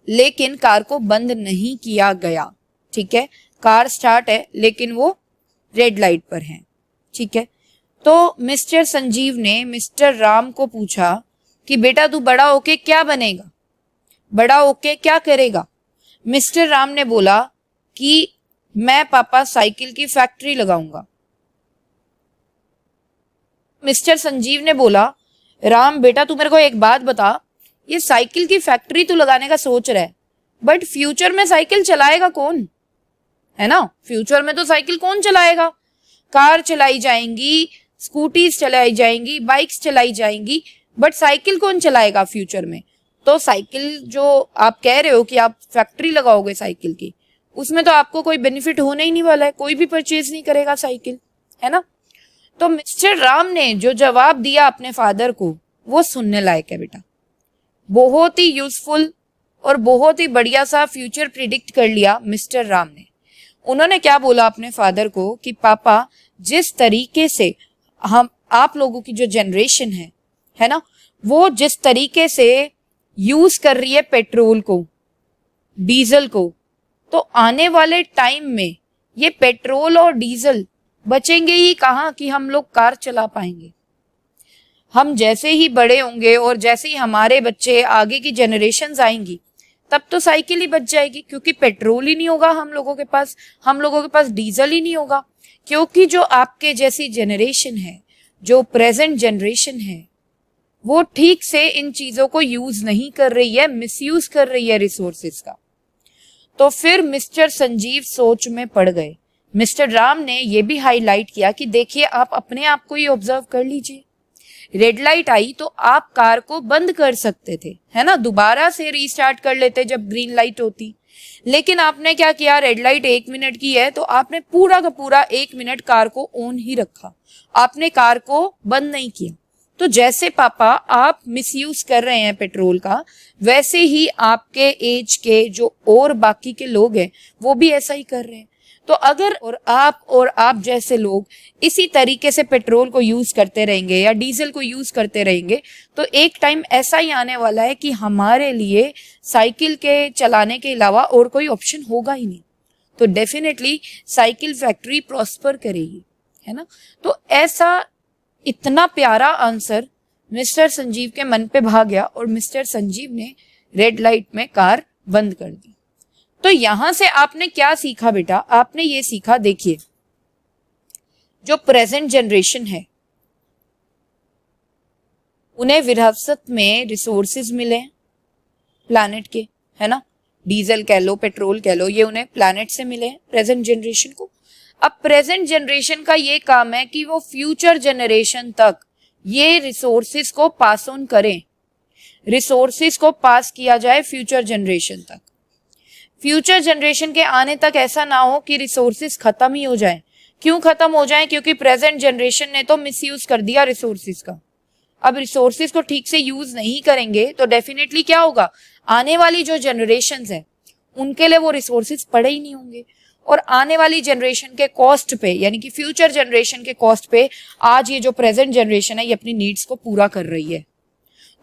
लेकिन कार को बंद नहीं किया गया। ठीक है, कार स्टार्ट है लेकिन वो रेड लाइट पर है। ठीक है, तो मिस्टर संजीव ने मिस्टर राम को पूछा कि बेटा तू बड़ा होके क्या बनेगा, बड़ा होके क्या करेगा। मिस्टर राम ने बोला कि मैं पापा साइकिल की फैक्ट्री लगाऊंगा। मिस्टर संजीव ने बोला, राम बेटा तू मेरे को एक बात बता, ये साइकिल की फैक्ट्री तू लगाने का सोच रहा है, बट फ्यूचर में साइकिल चलाएगा कौन, है ना? फ्यूचर में तो साइकिल कौन चलाएगा? कार चलाई जाएंगी, स्कूटीज चलाई जाएंगी, बाइक्स चलाई जाएंगी, बट साइकिल कौन चलाएगा फ्यूचर में? तो साइकिल जो आप कह रहे हो कि आप फैक्ट्री लगाओगे साइकिल की, उसमें तो आपको कोई बेनिफिट होने ही नहीं वाला है, कोई भी परचेज नहीं करेगा साइकिल, है ना? तो मिस्टर राम ने जो जवाब दिया अपने फादर को, वो सुनने लायक है बेटा। बहुत ही यूजफुल और बहुत ही बढ़िया सा फ्यूचर प्रिडिक्ट कर लिया मिस्टर राम ने। उन्होंने क्या बोला अपने फादर को कि पापा, जिस तरीके से हम आप लोगों की जो जनरेशन है ना, वो जिस तरीके से यूज कर रही है पेट्रोल को, डीजल को, तो आने वाले टाइम में ये पेट्रोल और डीजल बचेंगे ही कहाँ कि हम लोग कार चला पाएंगे। हम जैसे ही बड़े होंगे और जैसे ही हमारे बच्चे, आगे की जनरेशन्स आएंगी, तब तो साइकिल ही बच जाएगी, क्योंकि पेट्रोल ही नहीं होगा हम लोगों के पास डीजल ही नहीं होगा। क्योंकि जो आपके जैसी जनरेशन है, जो प्रेजेंट जनरेशन है, वो ठीक से इन चीजों को यूज नहीं कर रही है, मिसयूज कर रही है रिसोर्सेज का। तो फिर मिस्टर संजीव सोच में पड़ गए। मिस्टर राम ने यह भी हाईलाइट किया कि देखिए, आप अपने आप को ही ऑब्जर्व कर लीजिए। रेड लाइट आई तो आप कार को बंद कर सकते थे, है ना, दोबारा से रीस्टार्ट कर लेते जब ग्रीन लाइट होती। लेकिन आपने क्या किया, रेड लाइट 1 मिनट की है तो आपने पूरा का पूरा 1 मिनट कार को ऑन ही रखा, आपने कार को बंद नहीं किया। तो जैसे पापा आप मिसयूज कर रहे हैं पेट्रोल का, वैसे ही आपके एज के जो और बाकी के लोग हैं वो भी ऐसा ही कर रहे हैं। तो अगर और आप जैसे लोग इसी तरीके से पेट्रोल को यूज करते रहेंगे या डीजल को यूज करते रहेंगे, तो एक टाइम ऐसा ही आने वाला है कि हमारे लिए साइकिल के चलाने के अलावा और कोई ऑप्शन होगा ही नहीं। तो डेफिनेटली साइकिल फैक्ट्री प्रॉस्पर करेगी, है ना। तो ऐसा इतना प्यारा आंसर मिस्टर संजीव के मन पे भा गया और मिस्टर संजीव ने रेड लाइट में कार बंद कर दी। तो यहां से आपने क्या सीखा बेटा? आपने ये सीखा, देखिए, जो प्रेजेंट जनरेशन है उन्हें विरासत में रिसोर्सेज मिले प्लैनेट के, है ना, डीजल कह लो, पेट्रोल कह लो, ये उन्हें प्लैनेट से मिले प्रेजेंट जनरेशन को। अब प्रेजेंट जनरेशन का ये काम है कि वो फ्यूचर जनरेशन तक ये रिसोर्सेज को पास ऑन करें, रिसोर्सेज को पास किया जाए फ्यूचर जनरेशन तक। फ्यूचर जनरेशन के आने तक ऐसा ना हो कि रिसोर्सेज खत्म ही हो जाए। क्यों खत्म हो जाए? क्योंकि प्रेजेंट जनरेशन ने तो मिसयूज कर दिया रिसोर्सेज का। अब रिसोर्सेज को ठीक से यूज नहीं करेंगे तो डेफिनेटली क्या होगा, आने वाली जो जनरेशन्स है उनके लिए वो रिसोर्सेज पड़े ही नहीं होंगे, और आने वाली जनरेशन के कॉस्ट पे, यानी कि फ्यूचर जनरेशन के कॉस्ट पे आज ये जो प्रेजेंट जनरेशन है ये अपनी नीड्स को पूरा कर रही है।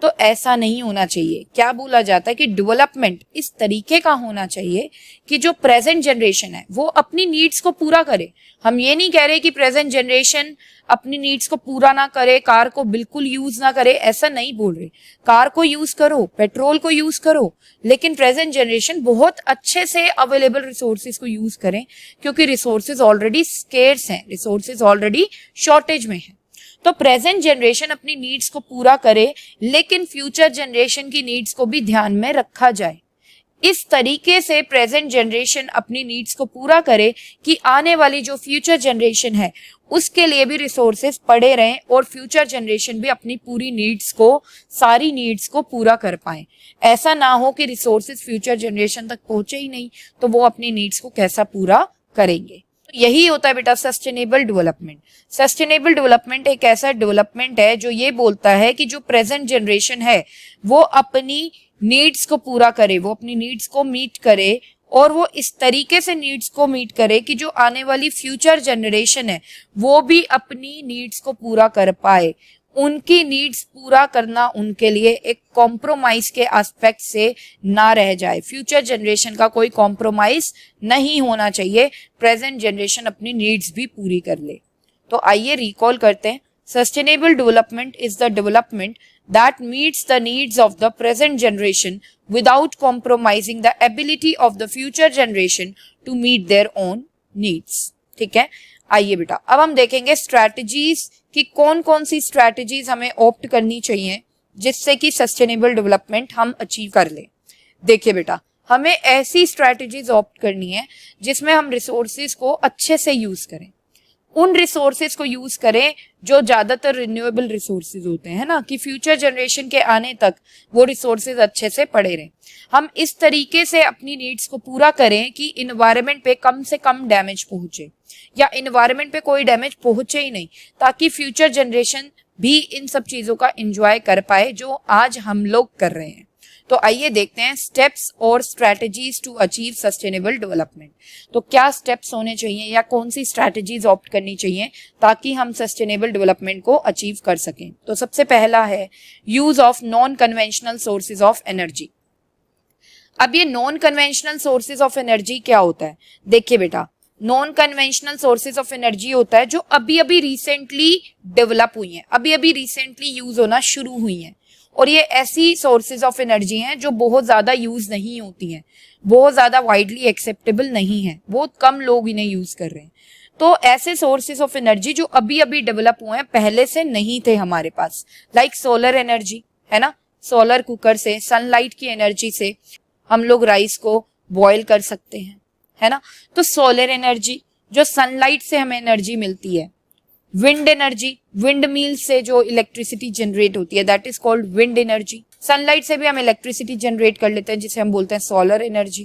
तो ऐसा नहीं होना चाहिए। क्या बोला जाता है कि डेवलपमेंट इस तरीके का होना चाहिए कि जो प्रेजेंट जनरेशन है वो अपनी नीड्स को पूरा करे। हम ये नहीं कह रहे कि प्रेजेंट जनरेशन अपनी नीड्स को पूरा ना करे, कार को बिल्कुल यूज ना करे, ऐसा नहीं बोल रहे। कार को यूज करो, पेट्रोल को यूज करो, लेकिन प्रेजेंट जनरेशन बहुत अच्छे से अवेलेबल रिसोर्सेज को यूज करें, क्योंकि रिसोर्सेज ऑलरेडी स्केर्स हैं, रिसोर्सेज ऑलरेडी शॉर्टेज में है। तो प्रेजेंट जनरेशन अपनी नीड्स को पूरा करे, लेकिन फ्यूचर जनरेशन की नीड्स को भी ध्यान में रखा जाए। इस तरीके से प्रेजेंट जनरेशन अपनी नीड्स को पूरा करे कि आने वाली जो फ्यूचर जनरेशन है उसके लिए भी रिसोर्सेज पड़े रहें और फ्यूचर जनरेशन भी अपनी पूरी नीड्स को, सारी नीड्स को पूरा कर पाए। ऐसा ना हो कि रिसोर्सेज फ्यूचर जनरेशन तक पहुंचे ही नहीं तो वो अपनी नीड्स को कैसा पूरा करेंगे। यही होता है बेटा सस्टेनेबल डेवलपमेंट। सस्टेनेबल डेवलपमेंट एक ऐसा डेवलपमेंट है जो ये बोलता है कि जो प्रेजेंट जनरेशन है वो अपनी नीड्स को पूरा करे, वो अपनी नीड्स को मीट करे, और वो इस तरीके से नीड्स को मीट करे कि जो आने वाली फ्यूचर जनरेशन है वो भी अपनी नीड्स को पूरा कर पाए। उनकी नीड्स पूरा करना उनके लिए एक कॉम्प्रोमाइज के एस्पेक्ट से ना रह जाए। फ्यूचर जनरेशन का कोई कॉम्प्रोमाइज नहीं होना चाहिए, प्रेजेंट जनरेशन अपनी नीड्स भी पूरी कर ले। तो आइए रिकॉल करते हैं Sustainable development is the development that meets the needs of the present generation without compromising the ability of the future generation to meet their own needs. ठीक है, आइए बेटा अब हम देखेंगे स्ट्रैटेजीज कि कौन कौन सी स्ट्रैटेजीज हमें ऑप्ट करनी चाहिए जिससे कि सस्टेनेबल डेवलपमेंट हम अचीव कर ले। देखिए बेटा, हमें ऐसी स्ट्रैटेजीज ऑप्ट करनी है जिसमें हम रिसोर्सेज को अच्छे से यूज करें, उन रिसोर्सेज को यूज करें जो ज्यादातर रिन्यूएबल रिसोर्सेज होते हैं ना, कि फ्यूचर जनरेशन के आने तक वो रिसोर्सेज अच्छे से पड़े रहें। हम इस तरीके से अपनी नीड्स को पूरा करें कि इन्वायरमेंट पे कम से कम डैमेज पहुंचे या इन्वायरमेंट पे कोई डैमेज पहुंचे ही नहीं, ताकि फ्यूचर जनरेशन भी इन सब चीजों का एंजॉय कर पाए जो आज हम लोग कर रहे हैं। तो आइए देखते हैं स्टेप्स और strategies to achieve sustainable development. तो क्या स्टेप्स होने चाहिए या कौन सी स्ट्रैटेजीज ऑप्ट करनी चाहिए ताकि हम सस्टेनेबल डेवलपमेंट को अचीव कर सकें। तो सबसे पहला है use of non conventional sources of energy. अब ये non conventional sources of energy क्या होता है? देखिए बेटा, non conventional sources of energy होता है जो अभी अभी रिसेंटली डेवलप हुई हैं, अभी अभी रिसेंटली यूज होना शुरू हुई हैं, और ये ऐसी सोर्सेज ऑफ एनर्जी हैं जो बहुत ज्यादा यूज नहीं होती हैं, बहुत ज्यादा वाइडली एक्सेप्टेबल नहीं है, बहुत कम लोग इन्हें यूज कर रहे हैं। तो ऐसे सोर्सेज ऑफ एनर्जी जो अभी अभी डेवलप हुए हैं, पहले से नहीं थे हमारे पास, लाइक सोलर एनर्जी है ना, सोलर कुकर से, सनलाइट की एनर्जी से हम लोग राइस को बॉयल कर सकते हैं, है ना। तो सोलर एनर्जी जो सनलाइट से हमें एनर्जी मिलती है, विंड एनर्जी, विंड मिल से जो इलेक्ट्रिसिटी जनरेट होती है that is called wind energy. Sunlight से भी हम इलेक्ट्रिसिटी जनरेट कर लेते हैं जिसे हम बोलते हैं सोलर एनर्जी।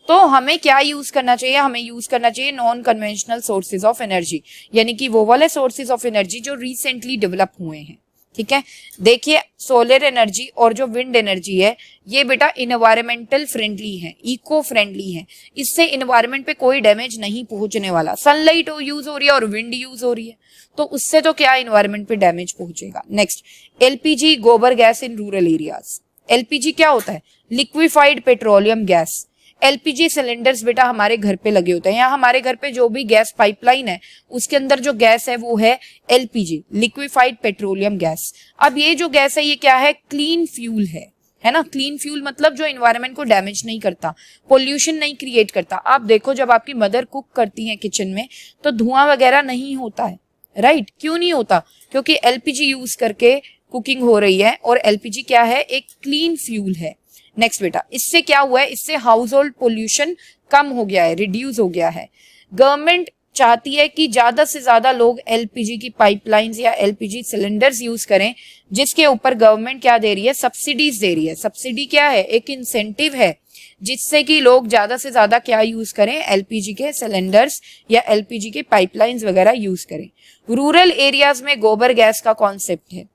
तो हमें क्या यूज करना चाहिए? हमें यूज करना चाहिए non conventional sources of energy, यानी कि वो वाले सोर्सेज ऑफ एनर्जी जो रिसेंटली डेवलप हुए हैं। ठीक है, देखिए सोलर एनर्जी और जो विंड एनर्जी है ये बेटा इन्वायरमेंटल फ्रेंडली है, इको फ्रेंडली है, इससे इन्वायरमेंट पे कोई डैमेज नहीं पहुंचने वाला। सनलाइट यूज हो रही है और विंड यूज हो रही है, तो उससे तो क्या इन्वायरमेंट पे डैमेज पहुंचेगा। नेक्स्ट, एलपीजी गोबर gas in rural areas. LPG क्या होता है? Liquefied petroleum gas. LPG cylinders बेटा हमारे घर पे लगे होते हैं, या हमारे घर पे जो भी गैस पाइपलाइन है उसके अंदर जो गैस है वो है एलपीजी, लिक्विफाइड पेट्रोलियम गैस। अब ये जो गैस है ये क्या है? क्लीन फ्यूल है ना। क्लीन फ्यूल मतलब जो एनवायरनमेंट को डैमेज नहीं करता, पोल्यूशन नहीं क्रिएट करता। आप देखो जब आपकी मदर कुक करती है किचन में तो धुआं वगैरह नहीं होता है, राइट? क्यों नहीं होता? क्योंकि एलपीजी यूज करके कुकिंग हो रही है, और एलपीजी क्या है? एक क्लीन फ्यूल है। नेक्स्ट बेटा, इससे क्या हुआ है? इससे हाउस होल्ड पोल्यूशन कम हो गया है, रिड्यूस हो गया है। गवर्नमेंट चाहती है कि ज्यादा से ज्यादा लोग एलपीजी की पाइपलाइंस या एलपीजी सिलेंडर्स यूज करें, जिसके ऊपर गवर्नमेंट क्या दे रही है? सब्सिडीज दे रही है। सब्सिडी क्या है? एक इंसेंटिव है जिससे कि लोग ज्यादा से ज्यादा क्या यूज करें? एलपीजी के सिलेंडर्स या एलपीजी के पाइपलाइंस वगैरह यूज करें। रूरल एरियाज में गोबर गैस का कॉन्सेप्ट है।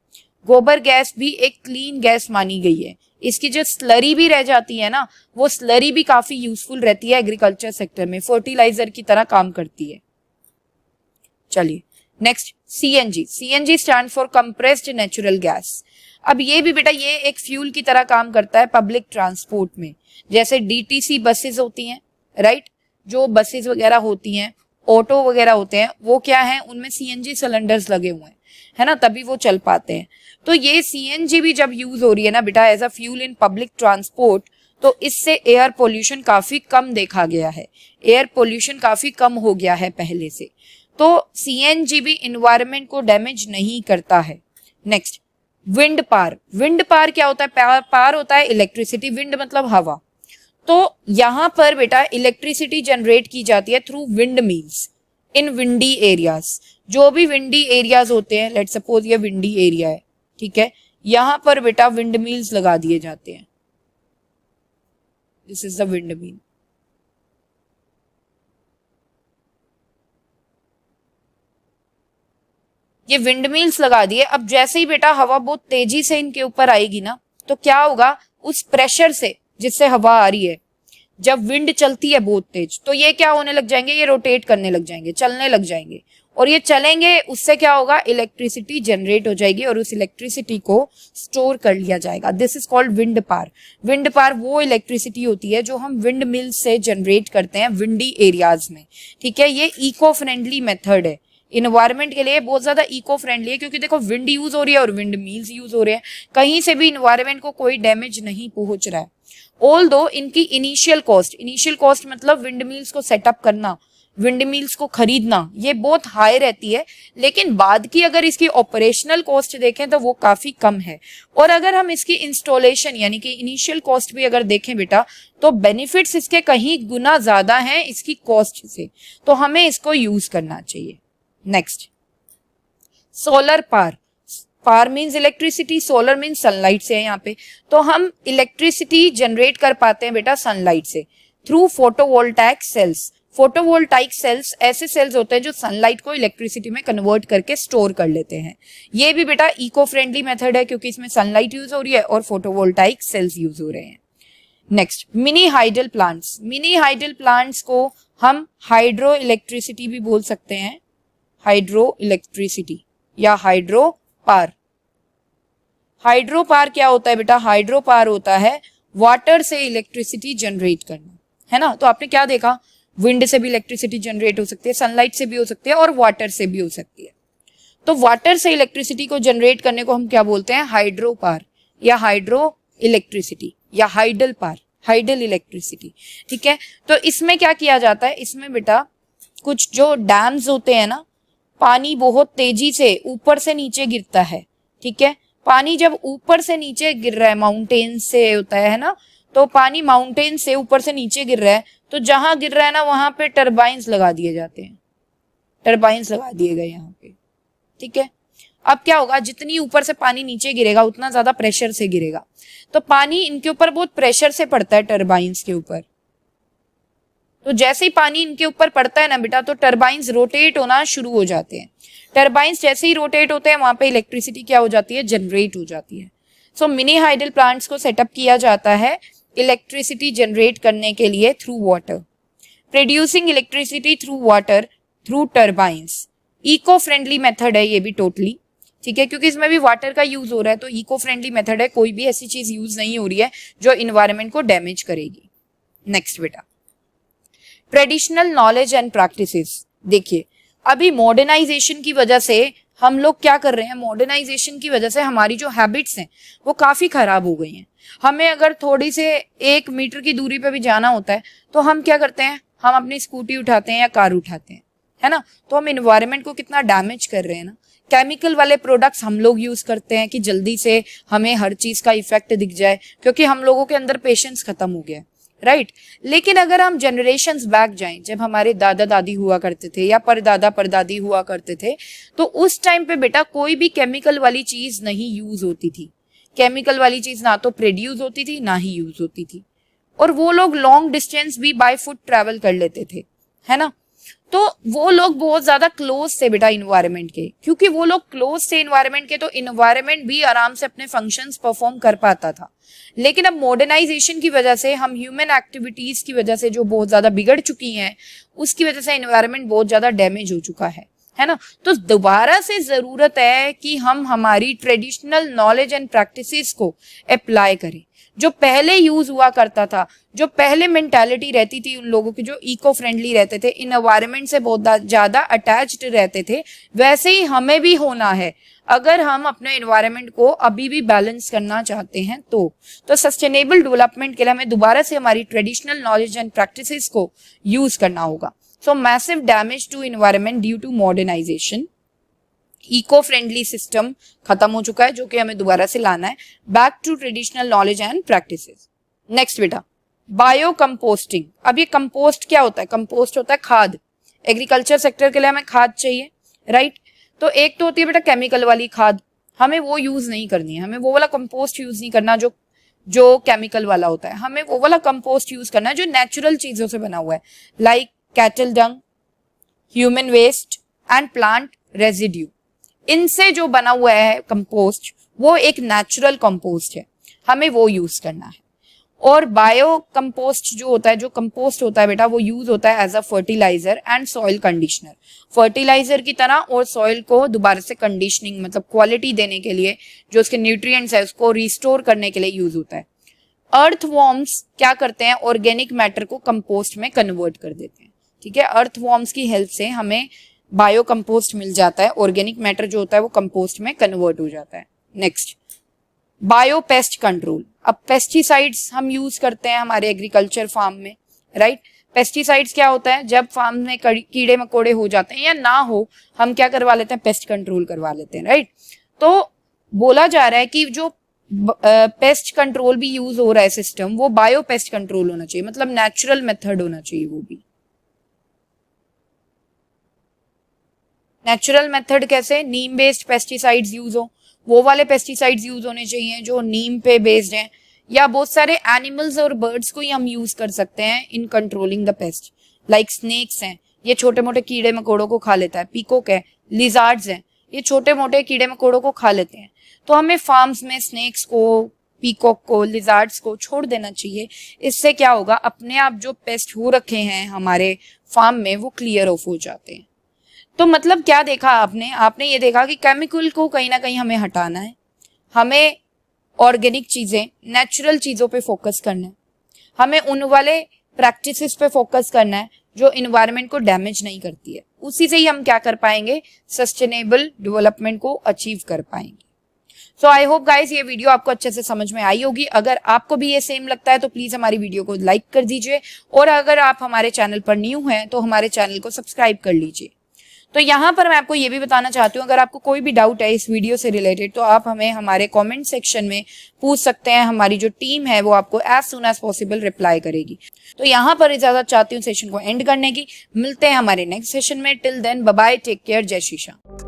गोबर गैस भी एक क्लीन गैस मानी गई है। इसकी जो स्लरी भी रह जाती है ना, वो स्लरी भी काफी यूजफुल रहती है एग्रीकल्चर सेक्टर में, फर्टिलाइजर की तरह काम करती है। चलिए next, CNG. CNG stand for compressed natural gas. अब ये भी बेटा ये एक फ्यूल की तरह काम करता है पब्लिक ट्रांसपोर्ट में। जैसे डीटीसी बसेस होती हैं, राइट? जो बसेस वगैरह होती हैं, ऑटो वगैरह होते हैं, वो क्या है? उनमें सीएनजी सिलेंडर्स लगे हुए हैं, है ना, तभी वो चल पाते हैं। तो ये सीएनजी भी जब यूज हो रही है ना बेटा as a fuel in public transport, तो इससे एयर पोल्यूशन काफी कम देखा गया है। एयर पोल्यूशन काफी कम हो गया है पहले से। तो सीएनजी भी इन्वायरमेंट को डैमेज नहीं करता है। Next, wind power. Wind power क्या होता है? पावर होता है इलेक्ट्रिसिटी, विंड मतलब हवा। तो यहाँ पर बेटा इलेक्ट्रिसिटी जनरेट की जाती है थ्रू विंड मिल्स इन विंडी एरियाज। जो भी विंडी एरियाज होते हैं, लेट्स सपोज ये विंडी एरिया है, ठीक है, यहां पर बेटा विंड मिल्स लगा दिए जाते हैं। This is the wind mill. ये विंड मिल्स लगा दिए। अब जैसे ही बेटा हवा बहुत तेजी से इनके ऊपर आएगी ना, तो क्या होगा? उस प्रेशर से जिससे हवा आ रही है, जब विंड चलती है बहुत तेज, तो ये क्या होने लग जाएंगे? ये रोटेट करने लग जाएंगे, चलने लग जाएंगे। और ये चलेंगे, उससे क्या होगा? इलेक्ट्रिसिटी जनरेट हो जाएगी और उस इलेक्ट्रिसिटी को स्टोर कर लिया जाएगा। This is called wind power. Wind power वो इलेक्ट्रिसिटी होती है जो हम विंड मिल से जनरेट करते हैं विंडी एरियाज में, ठीक है। ये इको फ्रेंडली मेथड है, इन्वायरमेंट के लिए बहुत ज्यादा इको फ्रेंडली है, क्योंकि देखो विंड यूज हो रही है और विंड मिल्स यूज हो रहे हैं, कहीं से भी इन्वायरमेंट को कोई डैमेज नहीं पहुंच रहा है। ऑल दो इनकी इनिशियल कॉस्ट मतलब विंड मिल्स को सेटअप करना, विंड मिल्स को खरीदना, ये बहुत हाई रहती है, लेकिन बाद की अगर इसकी ऑपरेशनल कॉस्ट देखें तो वो काफी कम है। और अगर हम इसकी इंस्टॉलेशन यानी कि इनिशियल कॉस्ट भी अगर देखें बेटा, तो बेनिफिट्स इसके कहीं गुना ज्यादा हैं इसकी कॉस्ट से, तो हमें इसको यूज करना चाहिए। Next, solar power means electricity, solar means sunlight से है यहाँ पे, तो हम इलेक्ट्रिसिटी जनरेट कर पाते हैं बेटा सनलाइट से through photovoltaic cells. Photovoltaic cells ऐसे सेल्स होते हैं जो सनलाइट को इलेक्ट्रिसिटी में कन्वर्ट करके स्टोर कर लेते हैं। ये भी बेटा इको फ्रेंडली मेथड है, क्योंकि इसमें सनलाइट यूज हो रही है और फोटोवोल्टाइक सेल्स यूज हो रहे हैं। Next, mini hydel plants. Mini hydel plants को हम हाइड्रो इलेक्ट्रिसिटी भी बोल सकते हैं, हाइड्रो इलेक्ट्रिसिटी या हाइड्रो पावर। हाइड्रो पावर क्या होता है बेटा? हाइड्रो पावर होता है वाटर से इलेक्ट्रिसिटी जनरेट करना, है ना। तो आपने क्या देखा, विंड से भी इलेक्ट्रिसिटी जनरेट हो सकती है, सनलाइट से भी हो सकती है और वाटर से भी हो सकती है। तो वाटर से इलेक्ट्रिसिटी को जनरेट करने को हम क्या बोलते हैं? हाइड्रो पावर या हाइड्रो इलेक्ट्रिसिटी या हाइडल पावर, हाइडल इलेक्ट्रिसिटी। ठीक है, तो इसमें क्या किया जाता है, इसमें बेटा कुछ जो डैम्स होते हैं ना, पानी बहुत तेजी से ऊपर से नीचे गिरता है। ठीक है, पानी जब ऊपर से नीचे गिर रहा है, माउंटेन से होता है ना, तो पानी माउंटेन से ऊपर से नीचे गिर रहा है, तो जहां गिर रहा है ना वहां पे टरबाइंस लगा दिए जाते हैं, टरबाइंस लगा दिए गए यहाँ पे। ठीक है, अब क्या होगा, जितनी ऊपर से पानी नीचे गिरेगा उतना ज्यादा प्रेशर से गिरेगा, तो पानी इनके ऊपर बहुत प्रेशर से पड़ता है, टरबाइंस के ऊपर। तो जैसे ही पानी इनके ऊपर पड़ता है ना बेटा, तो टरबाइंस रोटेट होना शुरू हो जाते हैं। टरबाइंस जैसे ही रोटेट होते हैं वहां पे इलेक्ट्रिसिटी क्या हो जाती है? जनरेट हो जाती है। सो मिनी हाइडल प्लांट्स को सेटअप किया जाता है इलेक्ट्रिसिटी जनरेट करने के लिए through water, producing electricity through water through turbines. Eco friendly method है ये भी टोटली। ठीक है, क्योंकि इसमें भी वाटर का यूज हो रहा है, तो इको फ्रेंडली मेथड है, कोई भी ऐसी चीज यूज नहीं हो रही है जो इन्वायरमेंट को डैमेज करेगी। नेक्स्ट बेटा, ट्रेडिशनल नॉलेज एंड प्रैक्टिसेस। देखिए, अभी मॉडर्नाइजेशन की वजह से हम लोग क्या कर रहे हैं, मॉडर्नाइजेशन की वजह से हमारी जो हैबिट्स हैं वो काफी खराब हो गई हैं। हमें अगर थोड़ी से 1 मीटर की दूरी पे भी जाना होता है तो हम क्या करते हैं, हम अपनी स्कूटी उठाते हैं या कार उठाते हैं, है ना। तो हम इन्वायरमेंट को कितना डैमेज कर रहे हैं ना। केमिकल वाले प्रोडक्ट्स हम लोग यूज करते हैं कि जल्दी से हमें हर चीज का इफेक्ट दिख जाए, क्योंकि हम लोगों के अंदर पेशेंस खत्म हो गया है, राइट। लेकिन अगर हम जनरेशंस बैक जाएं, जब हमारे दादा दादी हुआ करते थे या परदादा परदादी हुआ करते थे, तो उस टाइम पे बेटा कोई भी केमिकल वाली चीज नहीं यूज होती थी। केमिकल वाली चीज ना तो प्रोड्यूस होती थी ना ही यूज होती थी, और वो लोग लॉन्ग डिस्टेंस भी बाय फुट ट्रेवल कर लेते थे, है ना। तो वो लोग बहुत ज्यादा क्लोज थे बेटा इन्वायरमेंट के, क्योंकि वो लोग क्लोज थे इन्वायरमेंट के, तो इन्वायरमेंट भी आराम से अपने फंक्शंस परफॉर्म कर पाता था। लेकिन अब मॉडर्नाइजेशन की वजह से, हम ह्यूमन एक्टिविटीज की वजह से जो बहुत ज्यादा बिगड़ चुकी हैं, उसकी वजह से इन्वायरमेंट बहुत ज्यादा डैमेज हो चुका है ना। तो दोबारा से जरूरत है कि हम हमारी ट्रेडिशनल नॉलेज एंड प्रैक्टिसेस को अप्लाई करें। जो पहले यूज हुआ करता था, जो पहले मेंटालिटी रहती थी उन लोगों की जो इको फ्रेंडली रहते थे, इन्वायरमेंट से बहुत ज्यादा अटैच्ड रहते थे, वैसे ही हमें भी होना है अगर हम अपने इन्वायरमेंट को अभी भी बैलेंस करना चाहते हैं। तो सस्टेनेबल डेवलपमेंट के लिए हमें दोबारा से हमारी ट्रेडिशनल नॉलेज एंड प्रैक्टिसेस को यूज करना होगा। So massive damage to environment due to modernisation, eco friendly system खत्म हो चुका है, जो कि हमें दोबारा से लाना है back to traditional knowledge and practices. Next बेटा, बायो कंपोस्टिंग। अब ये कंपोस्ट क्या होता है? कंपोस्ट होता है खाद। एग्रीकल्चर सेक्टर के लिए हमें खाद चाहिए, राइट। तो एक तो होती है बेटा केमिकल वाली खाद, हमें वो यूज नहीं करनी है, हमें वो वाला कंपोस्ट यूज नहीं करना जो केमिकल वाला होता है। हमें वो वाला कंपोस्ट यूज करना है जो नेचुरल चीजों से बना हुआ है, like cattle dung, human waste and plant residue. इनसे जो बना हुआ है कंपोस्ट वो एक नेचुरल कंपोस्ट है, हमें वो यूज करना है। और बायो कंपोस्ट जो होता है, जो कंपोस्ट होता है बेटा, वो यूज होता है as a fertiliser and soil conditioner. Fertiliser की तरह और सॉइल को दोबारा से कंडीशनिंग मतलब क्वालिटी देने के लिए, जो उसके न्यूट्रिएंट्स है उसको रिस्टोर करने के लिए यूज होता है। अर्थवॉर्म्स क्या करते हैं? ऑर्गेनिक मैटर को कंपोस्ट में कन्वर्ट कर देते हैं। ठीक है, अर्थवॉर्म्स की हेल्प से हमें बायो कंपोस्ट मिल जाता है, ऑर्गेनिक मैटर जो होता है वो कंपोस्ट में कन्वर्ट हो जाता है। Next, bio pest control. अब पेस्टिसाइड्स हम यूज करते हैं हमारे एग्रीकल्चर फार्म में, राइट। पेस्टिसाइड्स क्या होता है, जब फार्म में कीड़े मकोड़े हो जाते हैं या ना हो, हम क्या करवा लेते हैं, पेस्ट कंट्रोल करवा लेते हैं, राइट। तो बोला जा रहा है कि जो पेस्ट कंट्रोल भी यूज हो रहा है सिस्टम, वो बायो पेस्ट कंट्रोल होना चाहिए, मतलब नेचुरल मेथड होना चाहिए। वो भी नेचुरल मेथड कैसे, नीम बेस्ड पेस्टिसाइड्स यूज हो, वो वाले पेस्टिसाइड्स यूज होने चाहिए जो नीम पे बेस्ड हैं, या बहुत सारे एनिमल्स और बर्ड्स को ही हम यूज कर सकते हैं in controlling the pest. Like snakes हैं, ये छोटे मोटे कीड़े मकोड़ों को खा लेता है, पीकॉक है, लिजार्ड्स हैं, ये छोटे मोटे कीड़े मकोड़ों को खा लेते हैं। तो हमें फार्म्स में स्नेक्स को, पीकॉक को, लिजार्ड्स को छोड़ देना चाहिए। इससे क्या होगा, अपने आप जो पेस्ट हो रखे हैं हमारे फार्म में वो क्लियर ऑफ हो जाते हैं। तो मतलब क्या देखा आपने ये देखा कि केमिकल को कहीं ना कहीं हमें हटाना है, हमें ऑर्गेनिक चीजें, नेचुरल चीजों पे फोकस करना है, हमें उन वाले प्रैक्टिसेस पे फोकस करना है जो इन्वायरमेंट को डैमेज नहीं करती है। उसी से ही हम क्या कर पाएंगे, सस्टेनेबल डेवलपमेंट को अचीव कर पाएंगे। सो आई होप गाइस ये वीडियो आपको अच्छे से समझ में आई होगी। अगर आपको भी ये सेम लगता है तो प्लीज हमारी वीडियो को लाइक कर दीजिए, और अगर आप हमारे चैनल पर न्यू हैं तो हमारे चैनल को सब्सक्राइब कर लीजिए। तो यहाँ पर मैं आपको ये भी बताना चाहती हूँ, अगर आपको कोई भी डाउट है इस वीडियो से रिलेटेड तो आप हमें हमारे कमेंट सेक्शन में पूछ सकते हैं। हमारी जो टीम है वो आपको as soon as possible reply करेगी। तो यहाँ पर इजाजत चाहती हूँ सेशन को एंड करने की। मिलते हैं हमारे नेक्स्ट सेशन में। Till then bye bye, take care, जय श्री श्याम।